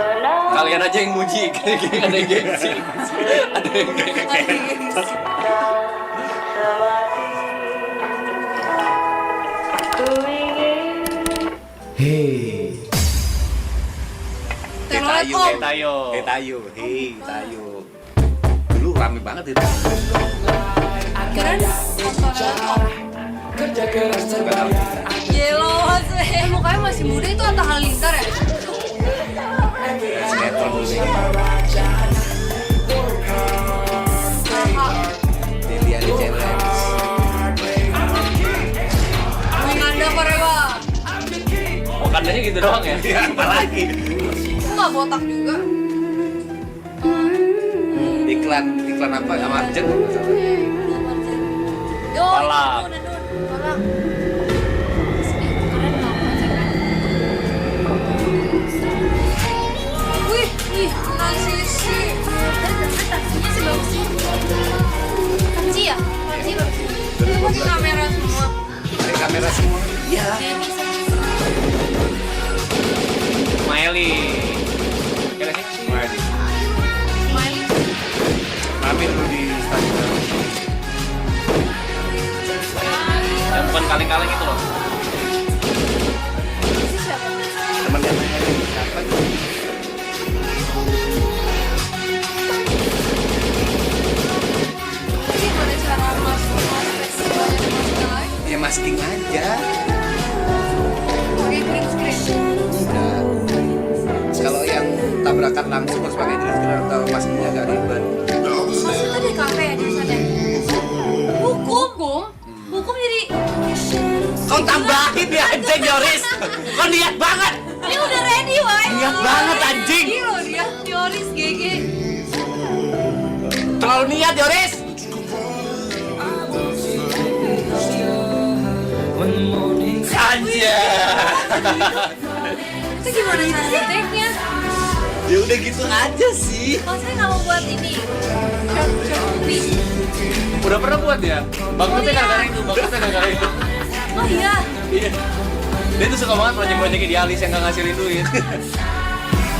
Kalian aja yang muji, ada yang gengsi. Ada yang gengsi. Hei. Tayo. Tayo. Tayo. Dulu rame banget itu. Keren. Gila Mas Pe. Mukanya masih muda itu Atta Halilintar ya? Sinetron dulu sih. Lilian Challenge. Menganda Korea. Wakandanya gitu doang ya? Ya, apa lagi? Nggak botak juga. Iklan apa? Sama Arjen kalau nggak salah. Yo, Palak. Nun. Keren loh, Wih, transisi. taksinya sih bagus sih. Kanji ya? Kanji bagus. Pakai kamera semua. Dari kamera semua. Iya. Miley. Kira sih? Miley. Miley. Rame dulu di stadion. Yang bukan kaleng-kaleng itu loh. Temennya Miley. Siapa gitu? Gimana cara masuk Ya masking aja. pakai green screen? Udah. Kalau yang tabrakan langsung harus pakai green screen atau maskingnya agak ribet. Mas itu di kafe ya di sana. Hukum jadi Kau tambahin ya anjing Yoris. Kau niat banget. ini udah ready, woi. Niat banget anjing. Gila dia. Yoris Semangat Yoris. Itu gimana cara ngeteknya? Ya udah gitu aja sih. Kalau saya nggak mau buat ini short movie. Udah pernah buat ya? Bangkrutnya gara-gara itu, Oh iya. Iya. Dia tuh suka banget proyek-proyek idealis yang nggak ngasilin duit.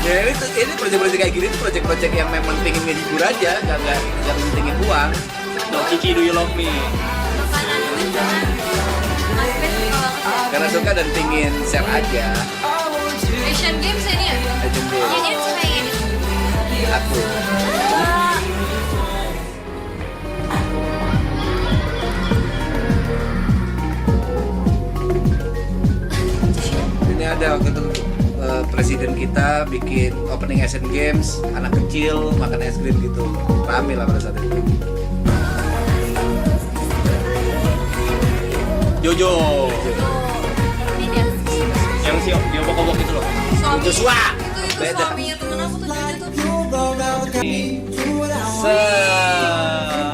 Ya ini proyek-proyek kayak gini tuh proyek-proyek yang memang pengen ngehibur aja, nggak pentingin uang. No Kiki, do you love me? Makanan duit jangan. Mas Pet suka banget ya. Karena suka dan pengen share aja. Asian Games ini ya? Legend Day. Jadi dia suka yang ini. Aku. Ini ada waktu itu presiden kita bikin opening Asian Games, anak kecil makan es krim gitu, rame lah pada saat itu. Jojo. Ini dia. Yang si dia bokok-bokok itu loh. Suami Joshua. itu Beda. suaminya temen aku tuh Jojo tuh.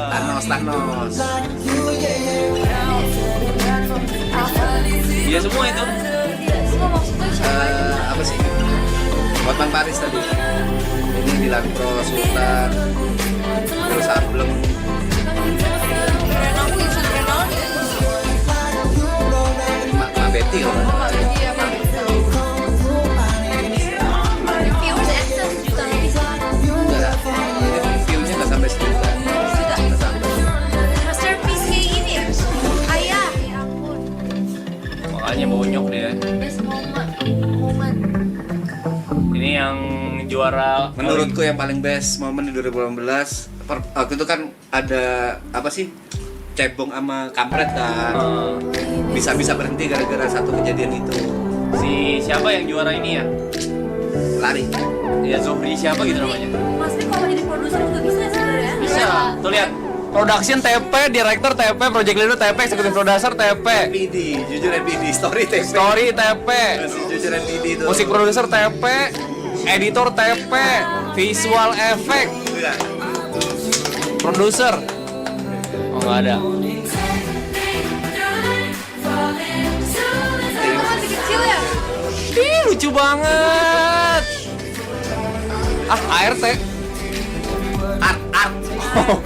Thanos. Dia semua itu. Semua maksudnya siapa? Apa sih? Hotman Paris tadi. Ini Dilan Pro Sultan. Terus Sableng. Keren aku Yusuf Renal gitu. Mak Betty kalau nggak salah. Iya, Pak. Viewers access juta lebih sih. Enggak. Ini view-nya nggak sampai sejuta. Nggak sampai. Masterpiece kayak gini ya. Ayah, ya ampun. Makanya bonyok dia. Best moment. Ini yang juara Menurutku yang paling best momen di 2018 waktu itu kan ada apa sih? Cebong sama kampret kan. Bisa-bisa berhenti gara-gara satu kejadian itu. si siapa yang juara ini ya? Lari. Ya Zohri siapa gitu namanya? Mas Pet kalau jadi produser juga bisa sebenarnya. Bisa. Tuh lihat. Production TP, director TP, project leader TP, executive producer TP, MPD, jujur MPD, story TP. story TP, Jujur MPD itu. musik producer TP, editor TP, visual effect, Iya. produser. Oh nggak ada. Itu masih kecil ya? Ih lucu banget. Ah ART. Art. Oh,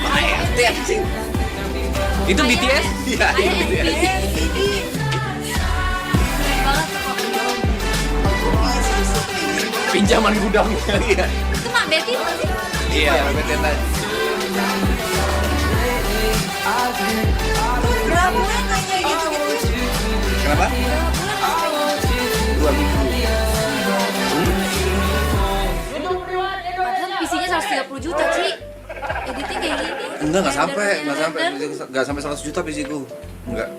ART anjing. itu BTS? Iya, itu dia. Keren banget tuh kok. Pinjaman gudang. Iya. Itu Mak Betty bukan sih? Iya. PT tadi. Berapa bulan kayaknya gitu? Kenapa? 2 minggu. Padahal PC-nya 130 juta, Ci. Editing kayak gini. Nggak sampai, Render. nggak sampai 100 juta PC-ku. Enggak.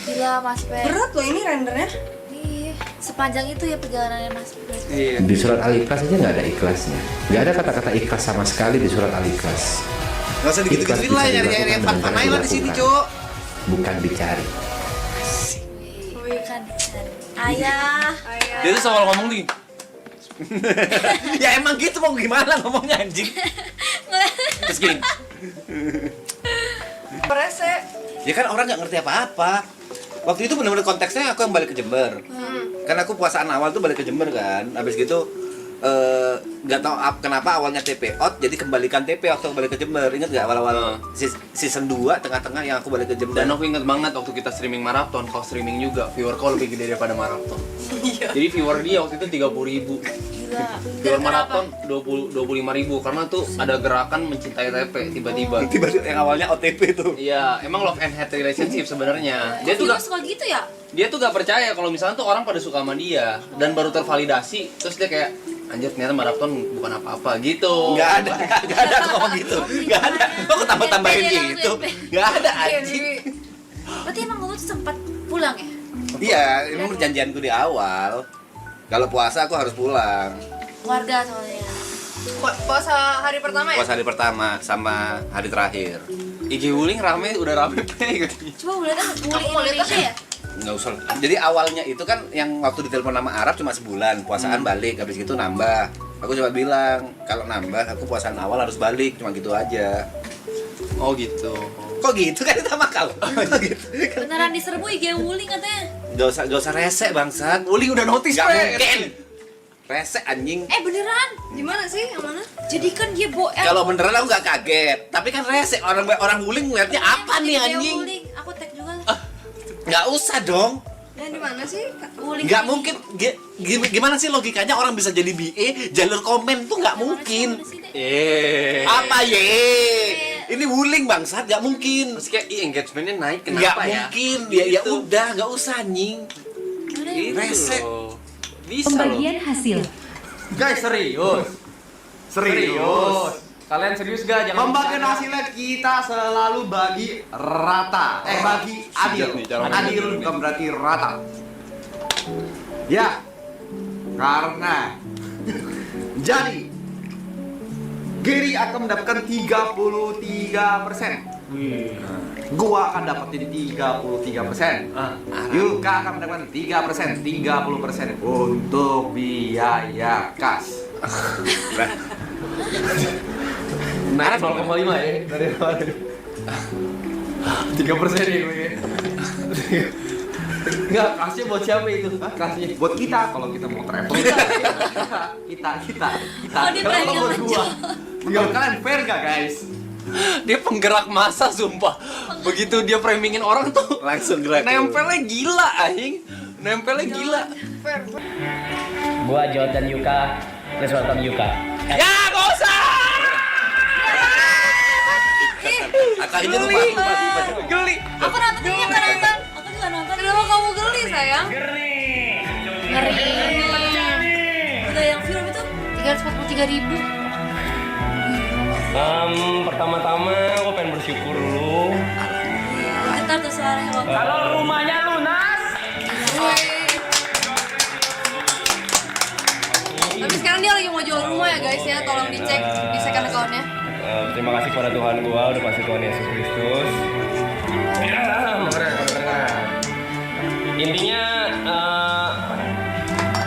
Gila, Mas Pet. Berat loh ini rendernya. Iya, sepanjang itu ya perjalanannya Mas Pet. Iya. Di surat Al-Ikhlas aja nggak ada ikhlasnya. Nggak ada kata-kata ikhlas sama sekali di surat Al-Ikhlas. Nggak usah digitu-gituin lah, nyari-nyari yang fun-fun lah di sini, Cok. Bukan dicari. Bukan dicari. Ayah. Dia tuh soal ngomong nih. Ya emang gitu, mau gimana ngomongnya anjing. Terus gini. Rese. Ya kan orang nggak ngerti apa-apa. Waktu itu benar-benar konteksnya aku yang balik ke Jember. Kan aku puasaan awal tuh balik ke Jember kan. Habis gitu nggak tahu kenapa awalnya TP out jadi kembalikan TP waktu aku balik ke Jember. Ingat nggak awal-awal season 2 tengah-tengah yang aku balik ke Jember. Dan aku inget banget waktu kita streaming maraton, kalau streaming juga viewer call lebih gede daripada maraton. Jadi viewer dia waktu itu 30.000. Gila. Viewer maraton 25.000 karena tuh ada gerakan mencintai TP tiba-tiba. Tiba-tiba yang awalnya OTP tuh. Iya, emang love and hate relationship sebenarnya. Dia tuh Dia gak, suka gitu ya? dia tuh gak percaya kalau misalnya tuh orang pada suka sama dia dan baru tervalidasi, terus dia kayak anjir ternyata maraton bukan apa-apa gitu. Nggak ada aku ngomong gitu. Nggak ada. Aku tambah-tambahin Dia gitu. langsung Nggak ada anjing. Berarti emang kamu tuh sempat pulang ya? Iya, emang perjanjianku di awal. Kalau puasa aku harus pulang. Keluarga soalnya. Puasa hari pertama ya? Puasa hari pertama sama hari terakhir. IG Wuling rame, udah rame gitu. Coba boleh kan Aku mau lihat Indonesia ya? Nggak usah. Jadi awalnya itu kan yang waktu ditelepon nama Arab cuma sebulan, puasaan balik, habis gitu nambah. Aku cuma bilang kalau nambah aku puasaan awal harus balik, cuma gitu aja. Oh gitu. Kok gitu kan sama kau? Gitu. Beneran diserbu IG Wuling katanya. Gak usah rese bangsat. Wuling udah notice, Gak Pe. mungkin. Rese anjing. Beneran? Gimana sih? Yang mana? Jadi kan dia Kalau beneran aku gak kaget. Tapi kan rese orang wuling ngeliatnya apa nih anjing? Wuling, aku tag juga. Gak usah dong. Dan di mana sih? Wuling. Nggak mungkin. Gimana sih logikanya orang bisa jadi BE jalur komen tuh nggak mungkin. Apa ye? Ini wuling bangsat, nggak mungkin. Terus kayak engagementnya naik, Nggak kenapa ya? mungkin. Ya udah, nggak usah anjing. Gitu Rese. loh. Bisa loh. Pembagian hasil. Guys, serius. Kalian serius gak? Jangan pembagian hasilnya kita selalu bagi rata. Bagi adil. Adil bukan berarti rata. Ya. Karena jadi Gary akan mendapatkan 33%. Gua akan dapetin 33%. Yuka akan mendapatkan 3%, 30% untuk biaya kas. Naik 0,5 ya dari awal. 3% ya gue. Enggak, kasnya buat siapa itu? Kasnya buat kita kalau kita mau travel. Kita. Oh, dia Kalau pengen buat gua. Menurut kalian fair gak guys? Dia penggerak massa sumpah. Begitu dia framingin orang tuh Langsung gerak. nempelnya gila anjing. Nempelnya gila. Gua Jod dan Yuka, please welcome Yuka. Ya, gak usah. Akhirnya lupa. Geli. Aku nontonnya kan nonton. Aku juga nonton. Kenapa kamu geli sayang? Ngeri. Udah yang film itu 343.000. Pertama-tama gua pengen bersyukur dulu. Bentar tuh suaranya Bang. Kalau rumahnya lunas. Tapi sekarang dia lagi mau jual rumah ya guys ya, tolong dicek di second account-nya. Terima kasih kepada Tuhan gua udah kasih Tuhan Yesus Kristus. Intinya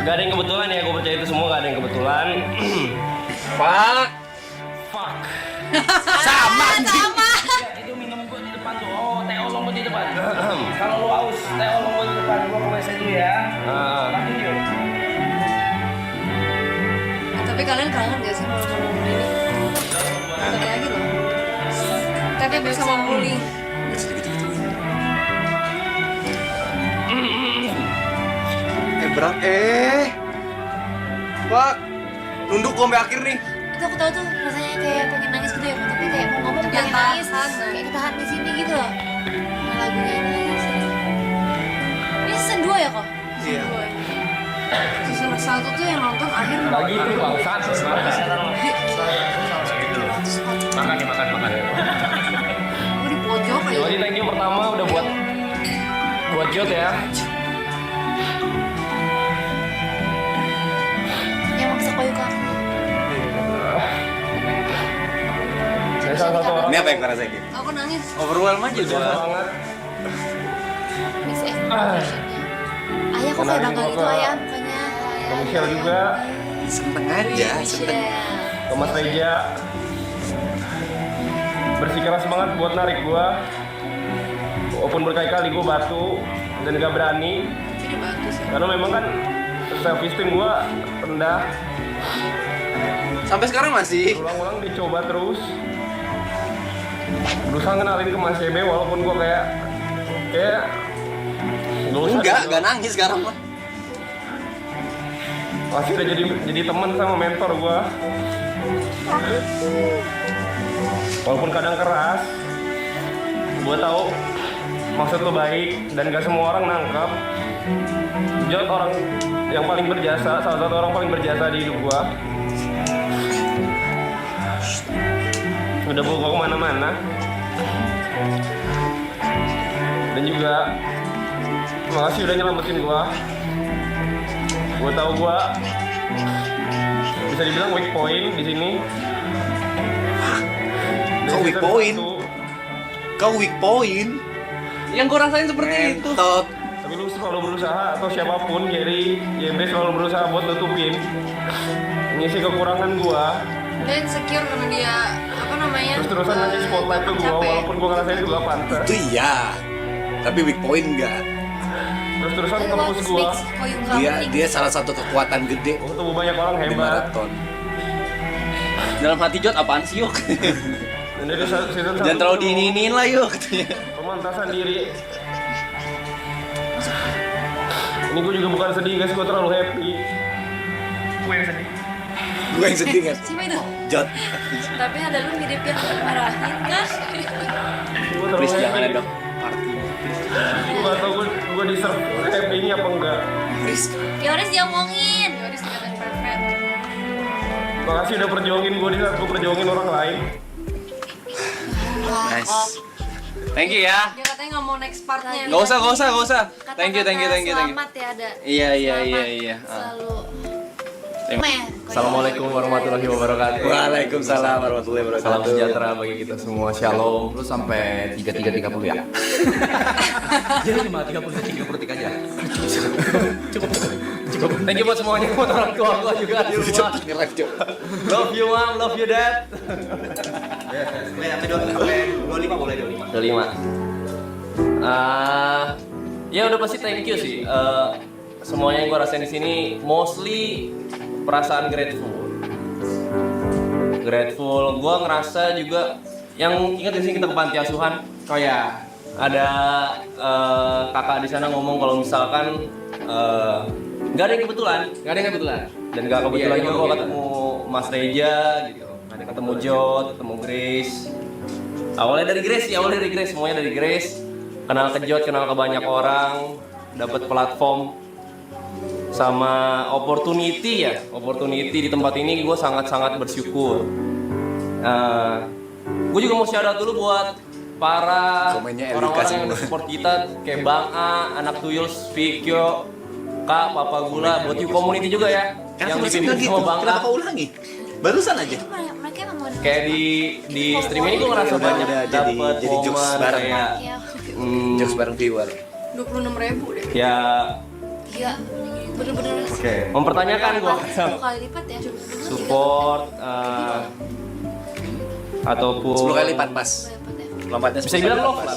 gak ada yang kebetulan ya, gue percaya itu semua gak ada yang kebetulan. Fuck. Sama anjing. Ya, itu minum gue di depan tuh. Oh, teh olong gue di depan. Kalau lu haus, teh olong gue di depan. Gue ke WC dulu ya. Lanjut yuk. Tapi kalian kangen gak sih malam-malam ini? Tapi lagi loh. Tapi bersama Wuling. Berat. Wah, nunduk gua sampai akhir nih. Itu aku tahu tuh rasanya kayak pengen nangis gitu ya, tapi kayak mau ngomong Tapi pengen tahan, nangis, tahan. kayak ditahan di sini gitu loh. Sama lagunya ini. Ini season 2 ya kok? Iya. Season 1 tuh yang nonton akhir Lagi itu bangsat. Makan nih, makan. Gue di pojok aja. Jadi thank you pertama udah buat Jod ya. Yang maksa koyo kan. Saya salah satu orang. Ini apa yang kau rasain? Aku nangis. Overwhelm aja Biasa gua. banget. Miss Ayah kok kayak bangga gitu ayah mukanya. Ke Michelle juga, Seneng aja. Seneng. ke Mas Reja. Bersikeras banget buat narik gua. Walaupun berkali-kali gua batu dan gak berani. Ini bagus ya. Karena memang kan self esteem gua rendah. Sampai sekarang masih. Ulang-ulang dicoba terus. Berusaha kenalin ke Mas Ebe walaupun gua kayak nggak usah Enggak, gitu. enggak nangis sekarang mah. Masih udah jadi teman sama mentor gua. Walaupun kadang keras, gua tahu maksud lo baik dan gak semua orang nangkap. Jod orang yang paling berjasa, salah satu orang paling berjasa di hidup gua. Udah bawa gua kemana-mana. Dan juga makasih udah nyelamatin gua. Gua tahu gua bisa dibilang weak point di sini. Kok weak point? Kau weak point. Yang gue rasain seperti itu. Entot. Tapi lu selalu berusaha atau siapapun, Gary, YB selalu berusaha buat nutupin. ngisi kekurangan gua. Dia insecure karena dia apa namanya? Terus-terusan ngasih spotlight ke gua walaupun gua ngerasain itu gak pantas. Itu iya. Tapi weak point enggak. Terus-terusan tembus gua. Dia salah satu kekuatan gede Ketemu banyak orang di hebat. maraton. Dalam hati Jod apaan sih yuk? Dan dari season 1 Jangan terlalu diinin lah yuk. pemantasan diri. Ini gue juga bukan sedih guys, gue terlalu happy. Gue yang sedih. Gue yang sedih kan? Siapa itu? Jod. Tapi ada lu mirip yang marahin kan? Gue terlalu Please jangan happy. ada dong. Party. Gue gak tau gue deserve happy ini apa enggak. Yoris dia ngomongin. Yoris kelihatan perfect. Makasih udah perjuangin gue di saat gue perjuangin orang lain. Nice. Thank you ya. Dia katanya nggak mau next partnya. Gak usah. Thank you. Selamat ya ada. Iya. Selalu. Assalamualaikum warahmatullahi wabarakatuh. Waalaikumsalam warahmatullahi wabarakatuh. Salam sejahtera bagi kita semua. Shalom. Lu sampai 3330 ya? Jadi cuma 33 aja. Cukup. Thank you buat semuanya, buat orang tua gua juga di rumah. Love you mom, love you dad. Sampai 25 boleh 25. Ya udah pasti thank you sih. Semuanya yang gua rasain di sini mostly perasaan grateful. Gua ngerasa juga yang ingat di sini kita ke panti asuhan. Oh ya. Ada kakak di sana ngomong kalau misalkan nggak ada yang kebetulan. Dan nggak kebetulan juga gua ketemu Mas Reja gitu. Ada ketemu Jod, ketemu Grace. Awalnya dari Grace, semuanya dari Grace. Kenal ke Jod, kenal ke banyak orang, dapat platform sama opportunity di tempat ini. Gue sangat bersyukur. Gue juga mau shout out dulu buat para Komennya orang-orang yang semua. support kita kayak Bang A, Anak Tuyul, Fikyo, Kak, Papa Gula, buat you community juga ya. Yang dipimpin sama Bang A. Kenapa ulangi? Barusan aja. Mereka emang mau Kayak di stream ini gue ngerasa Udah, banyak udah, dapet jadi jokes momen bareng. kayak Jokes bareng viewer. 26.000 deh. ya Gila, bener-bener mempertanyakan gue 10 kali lipat ya. support ataupun 10 kali lipat pas. Lompatnya bisa dibilang love lah.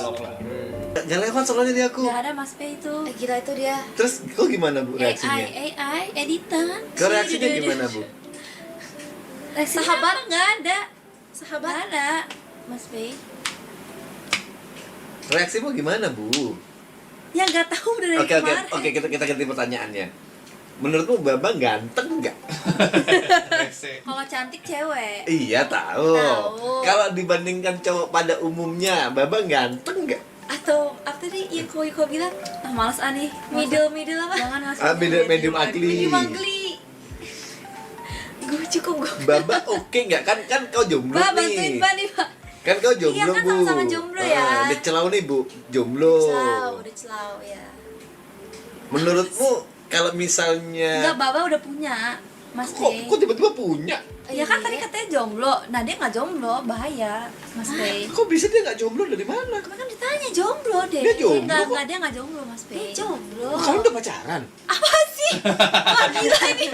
Jangan lewat soalnya di aku. Gak ada Mas P itu. Gila itu dia. Terus kok gimana Bu reaksinya? AI editan. Kok reaksinya gimana Bu? Sahabat nggak ada. Sahabat nggak ada. Mas P. Reaksimu gimana Bu? Ya nggak tahu dari kemarin. Oke, kita ganti pertanyaannya. Menurutmu Bambang ganteng nggak? Kalau cantik cewek. Iya tahu. Tahu. Kalau dibandingkan cowok pada umumnya, Bambang ganteng nggak? Atau apa tadi yang kau bilang? Ah malas nih. Middle apa? Jangan Mas. Medium ugly. Medium ugly. Gue cukup gue. Bambang oke nggak? Kan kau jomblo Pak nih. bantuin Pak nih Pak. Kan kau jomblo Iya kan Bu. sama-sama jomblo ya. Dia celau nih Bu, jomblo. Udah celau ya. Menurutmu kalau misalnya Enggak, Baba udah punya. Mas P. kok tiba-tiba punya? Ya kan tadi katanya jomblo. Nah, dia nggak jomblo, bahaya. Mas P. Kok bisa dia nggak jomblo dari mana? Kemarin kan ditanya jomblo deh. Dia jomblo kok. Enggak, dia nggak jomblo, Mas P. Dia jomblo. Kalian udah pacaran? Apa sih? Wah, gila ini.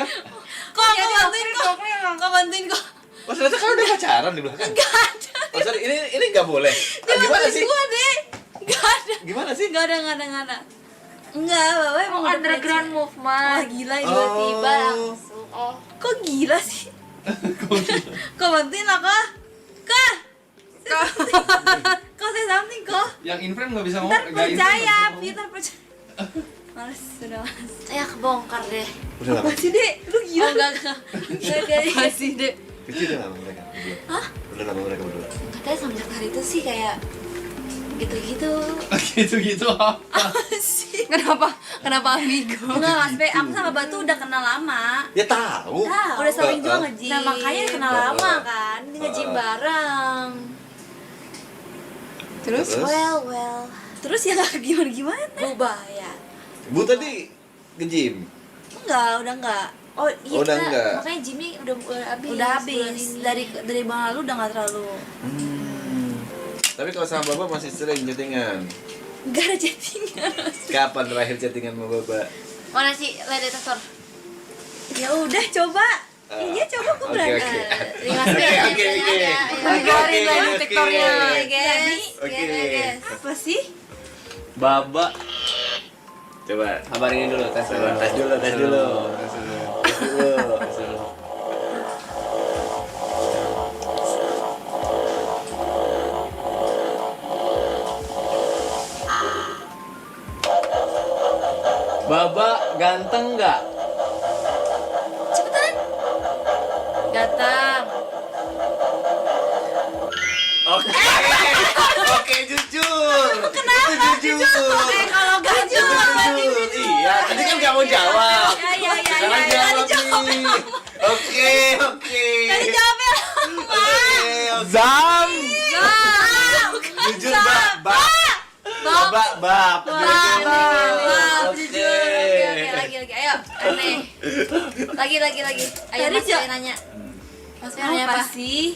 Kok bantuin kok? Kok bantuin kok? Oh ternyata kalian udah pacaran di belakang? Enggak ada. Oh sorry, ini nggak boleh. Gimana sih? Gua deh. Enggak ada. Gimana sih? Enggak ada. Enggak, Baba emang udah Underground punya. movement. Wah, gila tiba-tiba langsung. Kok gila sih? Kok bantuin lah, Kak? Kak! Kok say something, kok? Yang in frame nggak bisa ngomong. Ntar percaya, Peter percaya. Males, sudah males. Ya kebongkar deh. Udah lama. Apa sih, Dek? Lu gila. Oh, enggak. Apa sih, Dek? Itu udah lama mereka berdua. Hah? Udah lama mereka berdua. Katanya semenjak hari itu sih kayak gitu-gitu. Gitu apa? Apa sih? Kenapa amigo? Enggak, Mas Be, aku sama Batu udah kenal lama. Ya tahu. Udah sering juga nge-gym. Nah, makanya kenal Heeh. lama kan. Ini nge-gym bareng. Terus? Well. Terus ya nggak gimana? Berubah ya. Bu tadi nge-gym. Udah enggak. Oh iya, Oh, udah kita- enggak. makanya gymnya udah habis. Dari bang lalu udah nggak terlalu. Tapi kalau sama Baba masih sering chattingan. Nggak ada chattingan. Kapan terakhir chattingan sama Baba? Mana sih lie detector? Ya udah coba. Iya, coba aku berani. Keluarin lagi TikToknya. Guys, Oke. apa sih? Baba. Coba. Kabarin dulu tes dulu. Tes dulu. Baba ganteng nggak? Cepetan. Datang. Oke, jujur. Kenapa? Itu jujur. Kalau gak Jujur. Iya, tadi kan kamu jawab. Ya. Sekarang jawab nih. Oke. Tadi jawabnya Oke. Zam. Jujur, Bab. Jujur. Oke, lagi. Ayo, aneh. Lagi. Ayo, Tadi Mas Fe nanya. Mas Fe nanya apa? sih?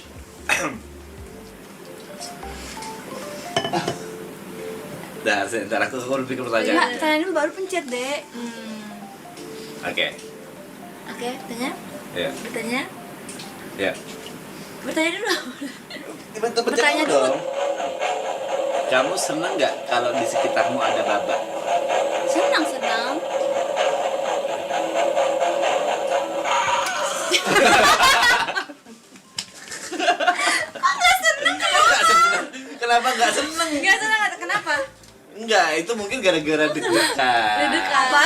Sebentar aku berpikir Ya, pertanyaan. tanya dulu baru pencet, Dek. Oke. Oke, tanya. Ya. Bertanya. Ya. Bertanya dulu. Bertanya dong. Kamu seneng nggak kalau di sekitarmu ada baba? Senang. Kenapa nggak seneng? Gak senang, kenapa? Enggak, itu mungkin gara-gara deg-degan. Apa?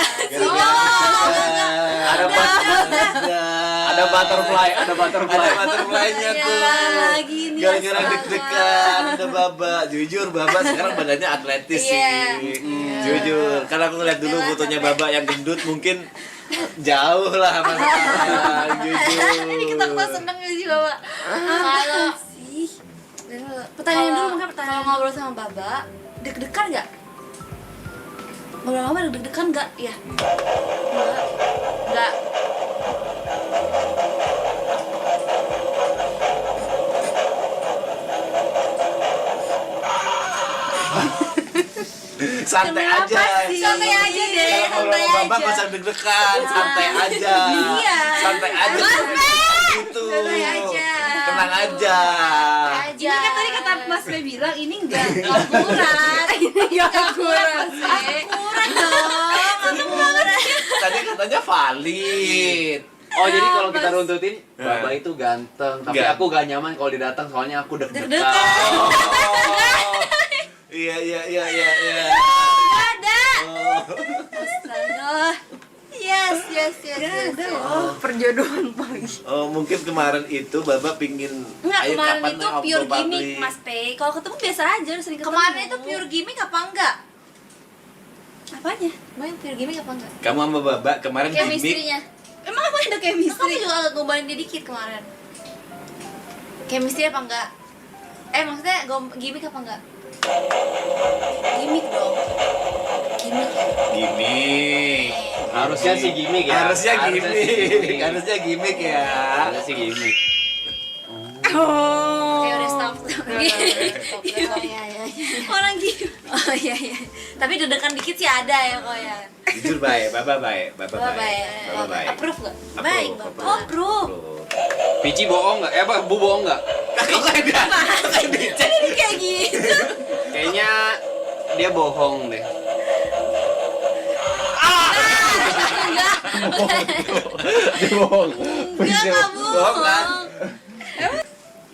Ada butterfly. Ada butterfly-nya tuh. lagi nih, Gara-gara astaga. deg-degan ada baba. Jujur baba sekarang badannya atletis sih. Jujur, karena aku ngeliat dulu fotonya baba yang gendut mungkin jauh lah sama sekarang. Jujur. Ini kita seneng sih, Bapak. Kalau Pertanyaan dulu, makanya kalau pertanyaan. ngobrol sama Baba, Deg-degan nggak? Ngobrol-ngobrol deg-degan nggak? Ya. enggak. Santai Kenapa aja. sih? Santai aja deh, Kalau santai ngobrol sama baba aja. nggak usah deg-degan, santai aja. Iya. Santai aja. Gitu. Santai aja. Tenang aja. Aja. Ini kan tadi kata Mas Be bilang ini enggak akurat. Ya akurat sih. Akurat dong. Akurat. Tadi katanya valid. Oh jadi kalau kita runtutin, Nah. Baba itu ganteng, tapi Gak. aku gak nyaman kalau dia datang soalnya aku deg-degan. Deg-degan. Oh. Iya. Nggak ada. Oh. Astaga. Yes. Perjodohan pagi. Oh, mungkin kemarin itu Baba pingin Enggak, ayo kemarin kapan itu ngobrol pure publik? gimmick, Mas Pe. Kalau ketemu biasa aja, sering ketemu. Kemarin itu pure gimmick apa enggak? Apanya? Main pure gimmick apa enggak? Kamu sama Baba kemarin gimmick. Chemistry-nya. Emang apa ada Kamu chemistry? juga agak ngombalin dia dikit kemarin. Chemistry apa enggak? Maksudnya gimmick apa enggak? Gimmick dong. Gimmick ya? Gimmick. Harusnya sih gimmick ya. Harusnya Harusnya sih gimmick. gimmick. Harusnya gimmick ya. Harusnya sih gimmick. Oke, udah stop. Ya. Orang gitu. Oh iya. Tapi deg-degan dikit sih ada ya kok ya. Jujur baik, Baba baik. Baba Baba baik. baik. Approve enggak? Baik, Approve, Bapak. approve. Pici bohong nggak? Apa Bu bohong nggak? Kok kayak dia? Kayak dicek. Ini kayak gitu. Kayaknya dia bohong deh. Dia bohong. Enggak, enggak Bohong kan? bohong.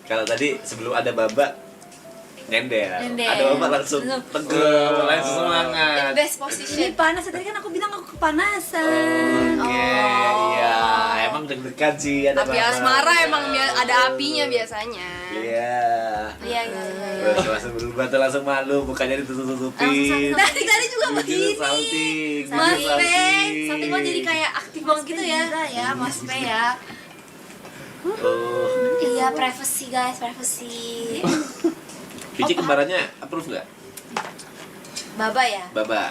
Kalau tadi sebelum ada Baba nyender. Nyender. Ada Baba langsung teguh, langsung semangat. Best Ini position. panas, tadi kan aku bilang aku kepanasan. Oke, iya. Emang deg-degan sih ada Tapi Baba. asmara emang ada apinya biasanya. Iya. Iya. Langsung berubah tuh langsung malu, bukannya ditutup-tutupin. Tadi juga Jujur begini. salting, Mas jujur Pe, salting. Sakti mah jadi kayak aktif banget gitu ya. Ya, Mas Pe ya. Oh, Iya, privacy guys, privacy. Pici kembarannya approve nggak? Baba ya? Baba.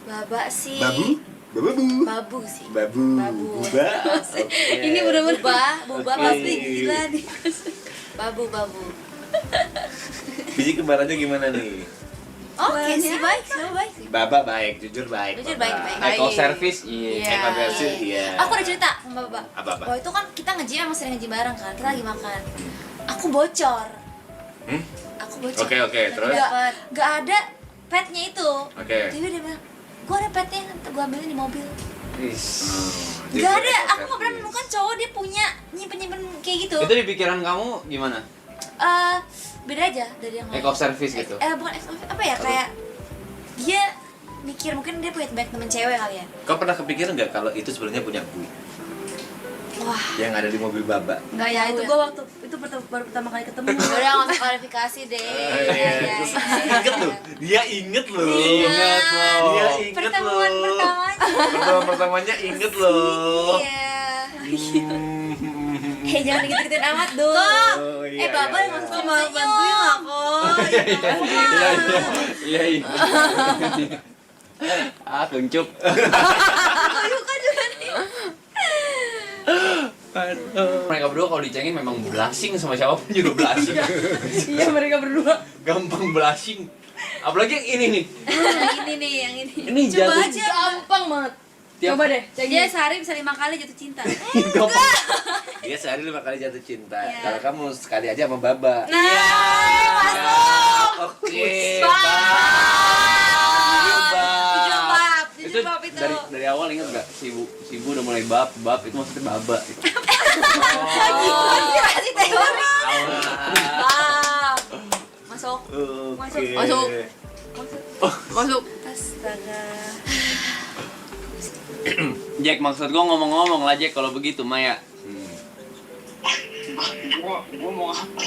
Baba sih. Babu? Babu. Babu sih. Babu. Babu. Buba. Oke. Ini bener-bener Buba Oke. pasti gila nih. babu. Pici kembarannya gimana nih? Oke sih, baik, selalu baik sih. Baba baik, jujur baik. Jujur Baba. baik. Eco service, iya. Iya. Eco service, iya. Aku ada cerita sama Bapak. Apa-apa? Waktu itu kan kita nge-gym, emang sering nge-gym bareng kan. Kita lagi makan. Aku bocor. Aku bocor. Oke, terus? Gak ada petnya itu. Oke. Jadi dia bilang, gue ada petnya, gue ambilin di mobil. Jadi Gak ada, eco aku gak pernah service. menemukan cowok dia punya nyimpen kayak gitu. Itu di pikiran kamu gimana? Beda aja dari yang lain. Eco service gitu. Bukan eco service, apa ya, kayak dia mikir mungkin dia punya banyak temen cewek kali ya. Kau pernah kepikiran nggak kalau itu sebenarnya punya Bu Wah, yang ada di mobil Baba? Enggak ya, itu gue waktu itu baru pertama kali ketemu. udah gak usah klarifikasi deh. Terus inget loh, dia inget loh. Ingat loh. Dia inget Pertemuan loh. pertamanya. Pertemuan pertamanya inget loh. Iya. Jangan dikit-dikitin amat dong. Oh, iya, Baba iya, yang masuk Kok mau bantuin lah kok? Iya. Ah, kuncup. Mereka berdua kalau dicengin memang blushing sama siapapun juga blushing. Iya, mereka berdua. Gampang blushing. Apalagi yang ini nih. Yang ini nih, yang ini. Ini Coba jatuh. aja. Gampang banget. Tiap- Coba deh. Dia sehari bisa 5 kali jatuh cinta. Gampang. Dia sehari 5 kali jatuh cinta. Iya. Kalau kamu sekali aja sama Baba. Masuk. Oke, Tujuh bab itu. Dari awal ingat nggak si ibu udah mulai bab itu maksudnya baba. Masih teori. Bab. Masuk. Oke. Masuk. Astaga. Jack, maksud gua ngomong-ngomong lah Jack kalau begitu Maya. Gua mau apa?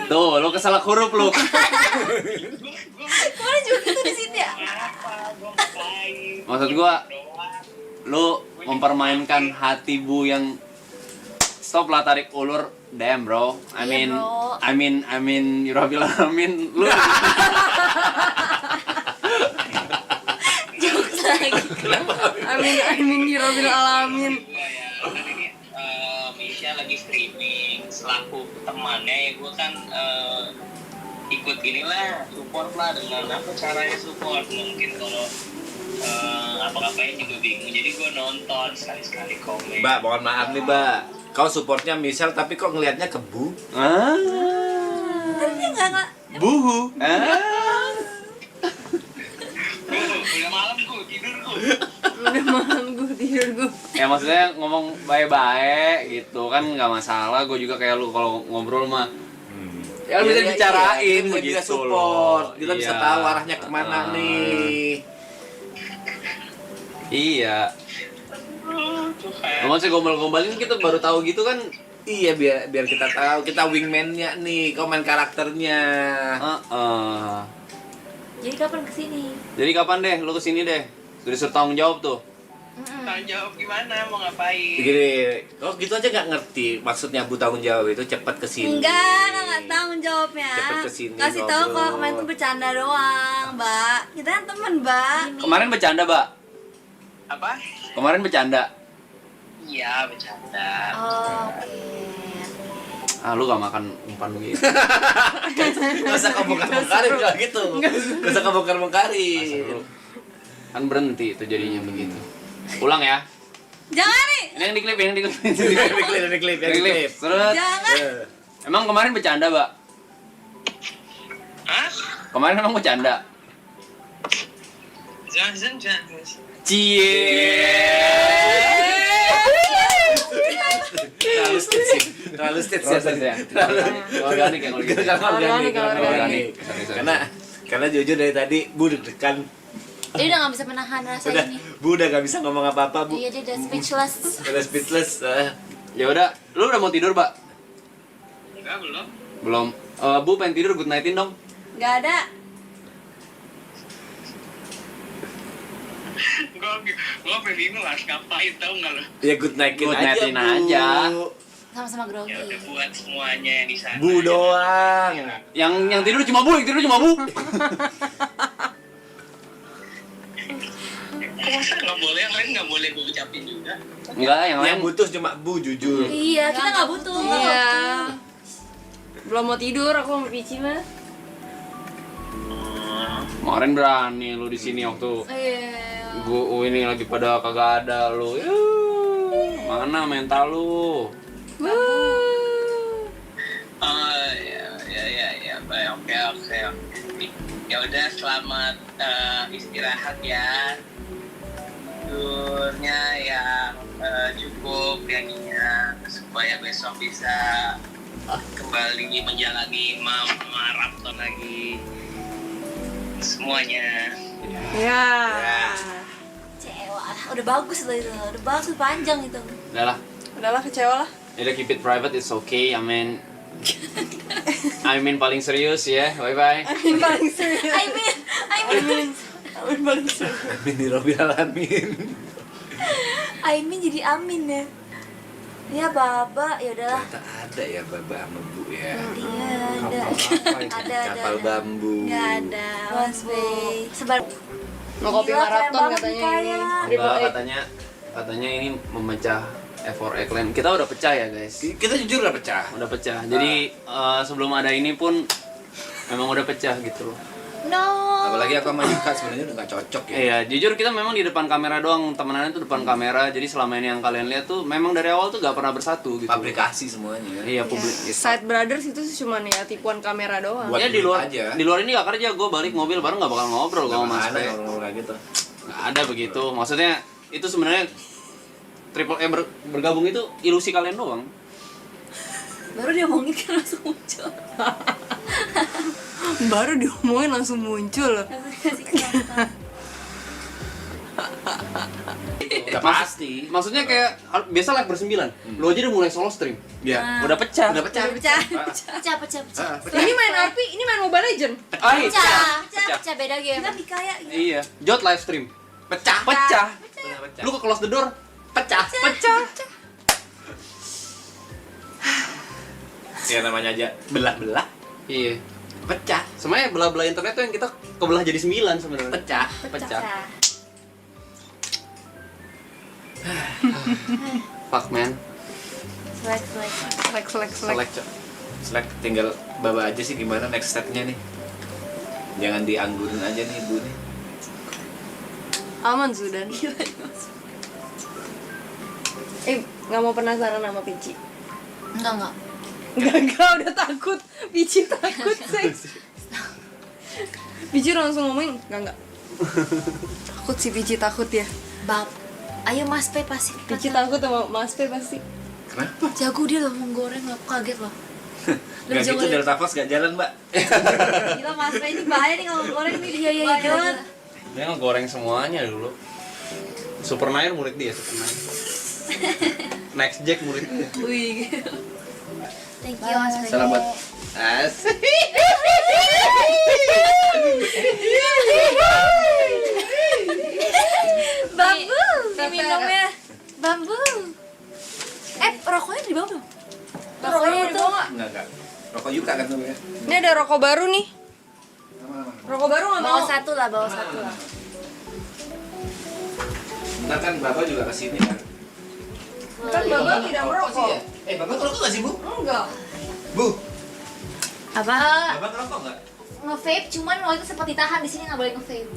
Tuh, lu kesalah huruf lu. Kemarin juga gitu di sini ya. Gua ngapain? Maksud gua lu mempermainkan hati Bu yang stop lah tarik ulur. Damn bro. I Iya, mean Rabbil Alamin lu. Jokes lagi. Amin ya Rabbil alamin. Ini Misha lagi streaming selaku temannya ya gue kan ikut inilah support lah dengan apa caranya support mungkin kalau apa-apain juga bingung jadi gue nonton sekali-sekali komen. Mbak, mohon maaf nih, Mbak. Kau supportnya Michelle tapi kok ngelihatnya ke Bu? Tapi dia nggak. Buhu. Udah malam gue tidur gue. Udah malam gue tidur gue. Ya maksudnya ngomong baik-baik gitu kan nggak masalah. Gue juga kayak lu kalau ngobrol mah. Ya bisa Iya, dibicarain iya, begitu kita support. loh. Kita bisa Iya. tahu arahnya kemana nih. Iya. Ngomong sih gombal-gombalin kita baru tahu gitu kan. Iya, biar kita tahu kita wingman-nya nih, kau main karakternya. Jadi kapan kesini? Jadi kapan deh lu kesini deh? Udah disuruh tanggung jawab tuh. Tanggung jawab gimana mau ngapain? Gini, kok gitu aja nggak ngerti maksudnya Bu tanggung jawab itu cepat kesini. Enggak tanggung jawabnya. Cepet kesini, Kasih tahu ngobrol. kalau kemarin tuh bercanda doang, Mbak. Kita kan temen, Mbak. Kemarin bercanda, Mbak. Apa? Kemarin bercanda. Iya bercanda. Oh, oke. Ah, lu gak makan umpan begitu. Gak usah kebongkar-bongkarin kalau gitu. Gak usah kebongkar-bongkarin. Kan berhenti itu jadinya begitu. Ulang ya. Jangan nih. Ini yang diklip, Ini klip. Terus. Jangan. Emang kemarin bercanda, Mbak? Hah? Kemarin emang bercanda. Jangan. Cie. Terlalu stage Proses ya. Organik ya kalau gitu. Organik. Karena jujur dari tadi Bu deg-degan. Dia udah gak bisa menahan rasa Udah, ini. Bu udah gak bisa ngomong apa-apa, Bu. Iya, dia udah speechless. Udah speechless. Ya udah, lu udah mau tidur, Mbak? Enggak belum. Belum. Bu pengen tidur, good night-in dong. Enggak ada. Gua pengen bingung harus ngapain tau nggak lo? Ya good night-in Good aja, night-in Bu. aja. Sama-sama Ya grogi. udah buat semuanya yang di sana. Bu doang. Yang tidur cuma Bu, yang tidur cuma Bu. Masa nggak boleh yang lain nggak boleh gue ucapin juga? Enggak, yang lain. Yang butuh cuma Bu, jujur. Iya, kita gak butuh. Iya. Belum mau tidur, aku mau pici mah. Kemarin berani lu di sini waktu gua ini lagi pada kagak ada lu. Mana mental lu? Oh ya baik, oke. Ya udah, selamat istirahat ya. Tidurnya yang cukup nyanyinya supaya besok bisa kembali menjalani maraton lagi semuanya. Ya. Kecewa lah, udah bagus loh itu, udah bagus panjang itu. Udahlah, kecewa lah. Udah keep it private, it's okay. I mean paling serius ya. Bye. Paling serius. I mean paling serius. Amin ya Rabbil alamin. jadi amin ya. Ya baba, ya udahlah. Ternyata ada ya baba sama bu ya. Iya ada. Ada. Kapal bambu. Nggak ada. Mas Bey. Sebar. Mau kopi Gila, maraton keren banget katanya nih, ini. Enggak, katanya ini memecah F4A Clan. Kita udah pecah ya guys. Kita jujur udah pecah. Udah pecah. Jadi sebelum ada ini pun memang udah pecah gitu loh. No. Apalagi aku sama Yuka sebenarnya udah gak cocok ya. Iya, jujur kita memang di depan kamera doang, temenannya tuh depan kamera. Jadi selama ini yang kalian lihat tuh memang dari awal tuh gak pernah bersatu gitu. Pabrikasi semuanya. Iya, publik. Side Brothers itu cuman ya tipuan kamera doang. Buat Ya di luar aja. di luar ini gak kerja, gue balik mobil bareng gak bakal ngobrol gue sama Mas Ada Pe. orang kayak gitu. Gak ada begitu. Maksudnya itu sebenarnya Triple E bergabung itu ilusi kalian doang. Baru dia ngomongin kan langsung muncul. Baru diomongin langsung muncul. Udah pasti. Maksudnya kayak biasa live bersembilan. Lo aja udah mulai solo stream. Iya. Udah pecah. Pecah. Ini main RP, ini main Mobile Legend. Pecah beda game. Kita dikaya gitu. Iya. Jot live stream. Pecah. Pecah. Bener pecah. Lu ke close the door. Pecah. Pecah. Ya namanya aja belah-belah. Iya. Pecah. Sebenarnya belah-belah internet tuh yang kita kebelah jadi 9 sebenarnya. Pecah. Pecah. Fuck man. Selek. Selek tinggal baba aja sih gimana next stepnya nih. Jangan dianggurin aja nih ibu nih. Aman Zudan. Nggak mau penasaran sama Pici? Enggak. Enggak, udah takut. Pici takut, seks. Pici langsung ngomongin, enggak. Takut sih Pici, takut ya. Bab. Ayo Mas Pe pasti. Pici takut sama Mas Pe pasti. Kenapa? Jago dia loh menggoreng, aku kaget loh. Gak gitu Delta Force gak jalan mbak. Gila Mas Pe ini bahaya nih kalau goreng nih. Iya. Dia ngegoreng semuanya dulu. Super Nine murid dia, Super Nine. Next Jack murid dia. Wih. Thank you Mas Pe. Salam buat asik. Bambu. Minumnya bambu. Rokoknya di bawah dong. Rokoknya di bawah nggak? Enggak. Rokok Yuka kan tuh ya. Ini ada rokok baru nih. Rokok baru nggak mau? Bawa satu lah. Ntar kan bapak juga kesini kan. Kan Baba tidak merokok. Bapak ngerokok gak sih bu? Enggak. Bu, Apa? bapak ngerokok nggak? Nge-vape cuman waktu itu sempat ditahan di sini nggak boleh nge-vape.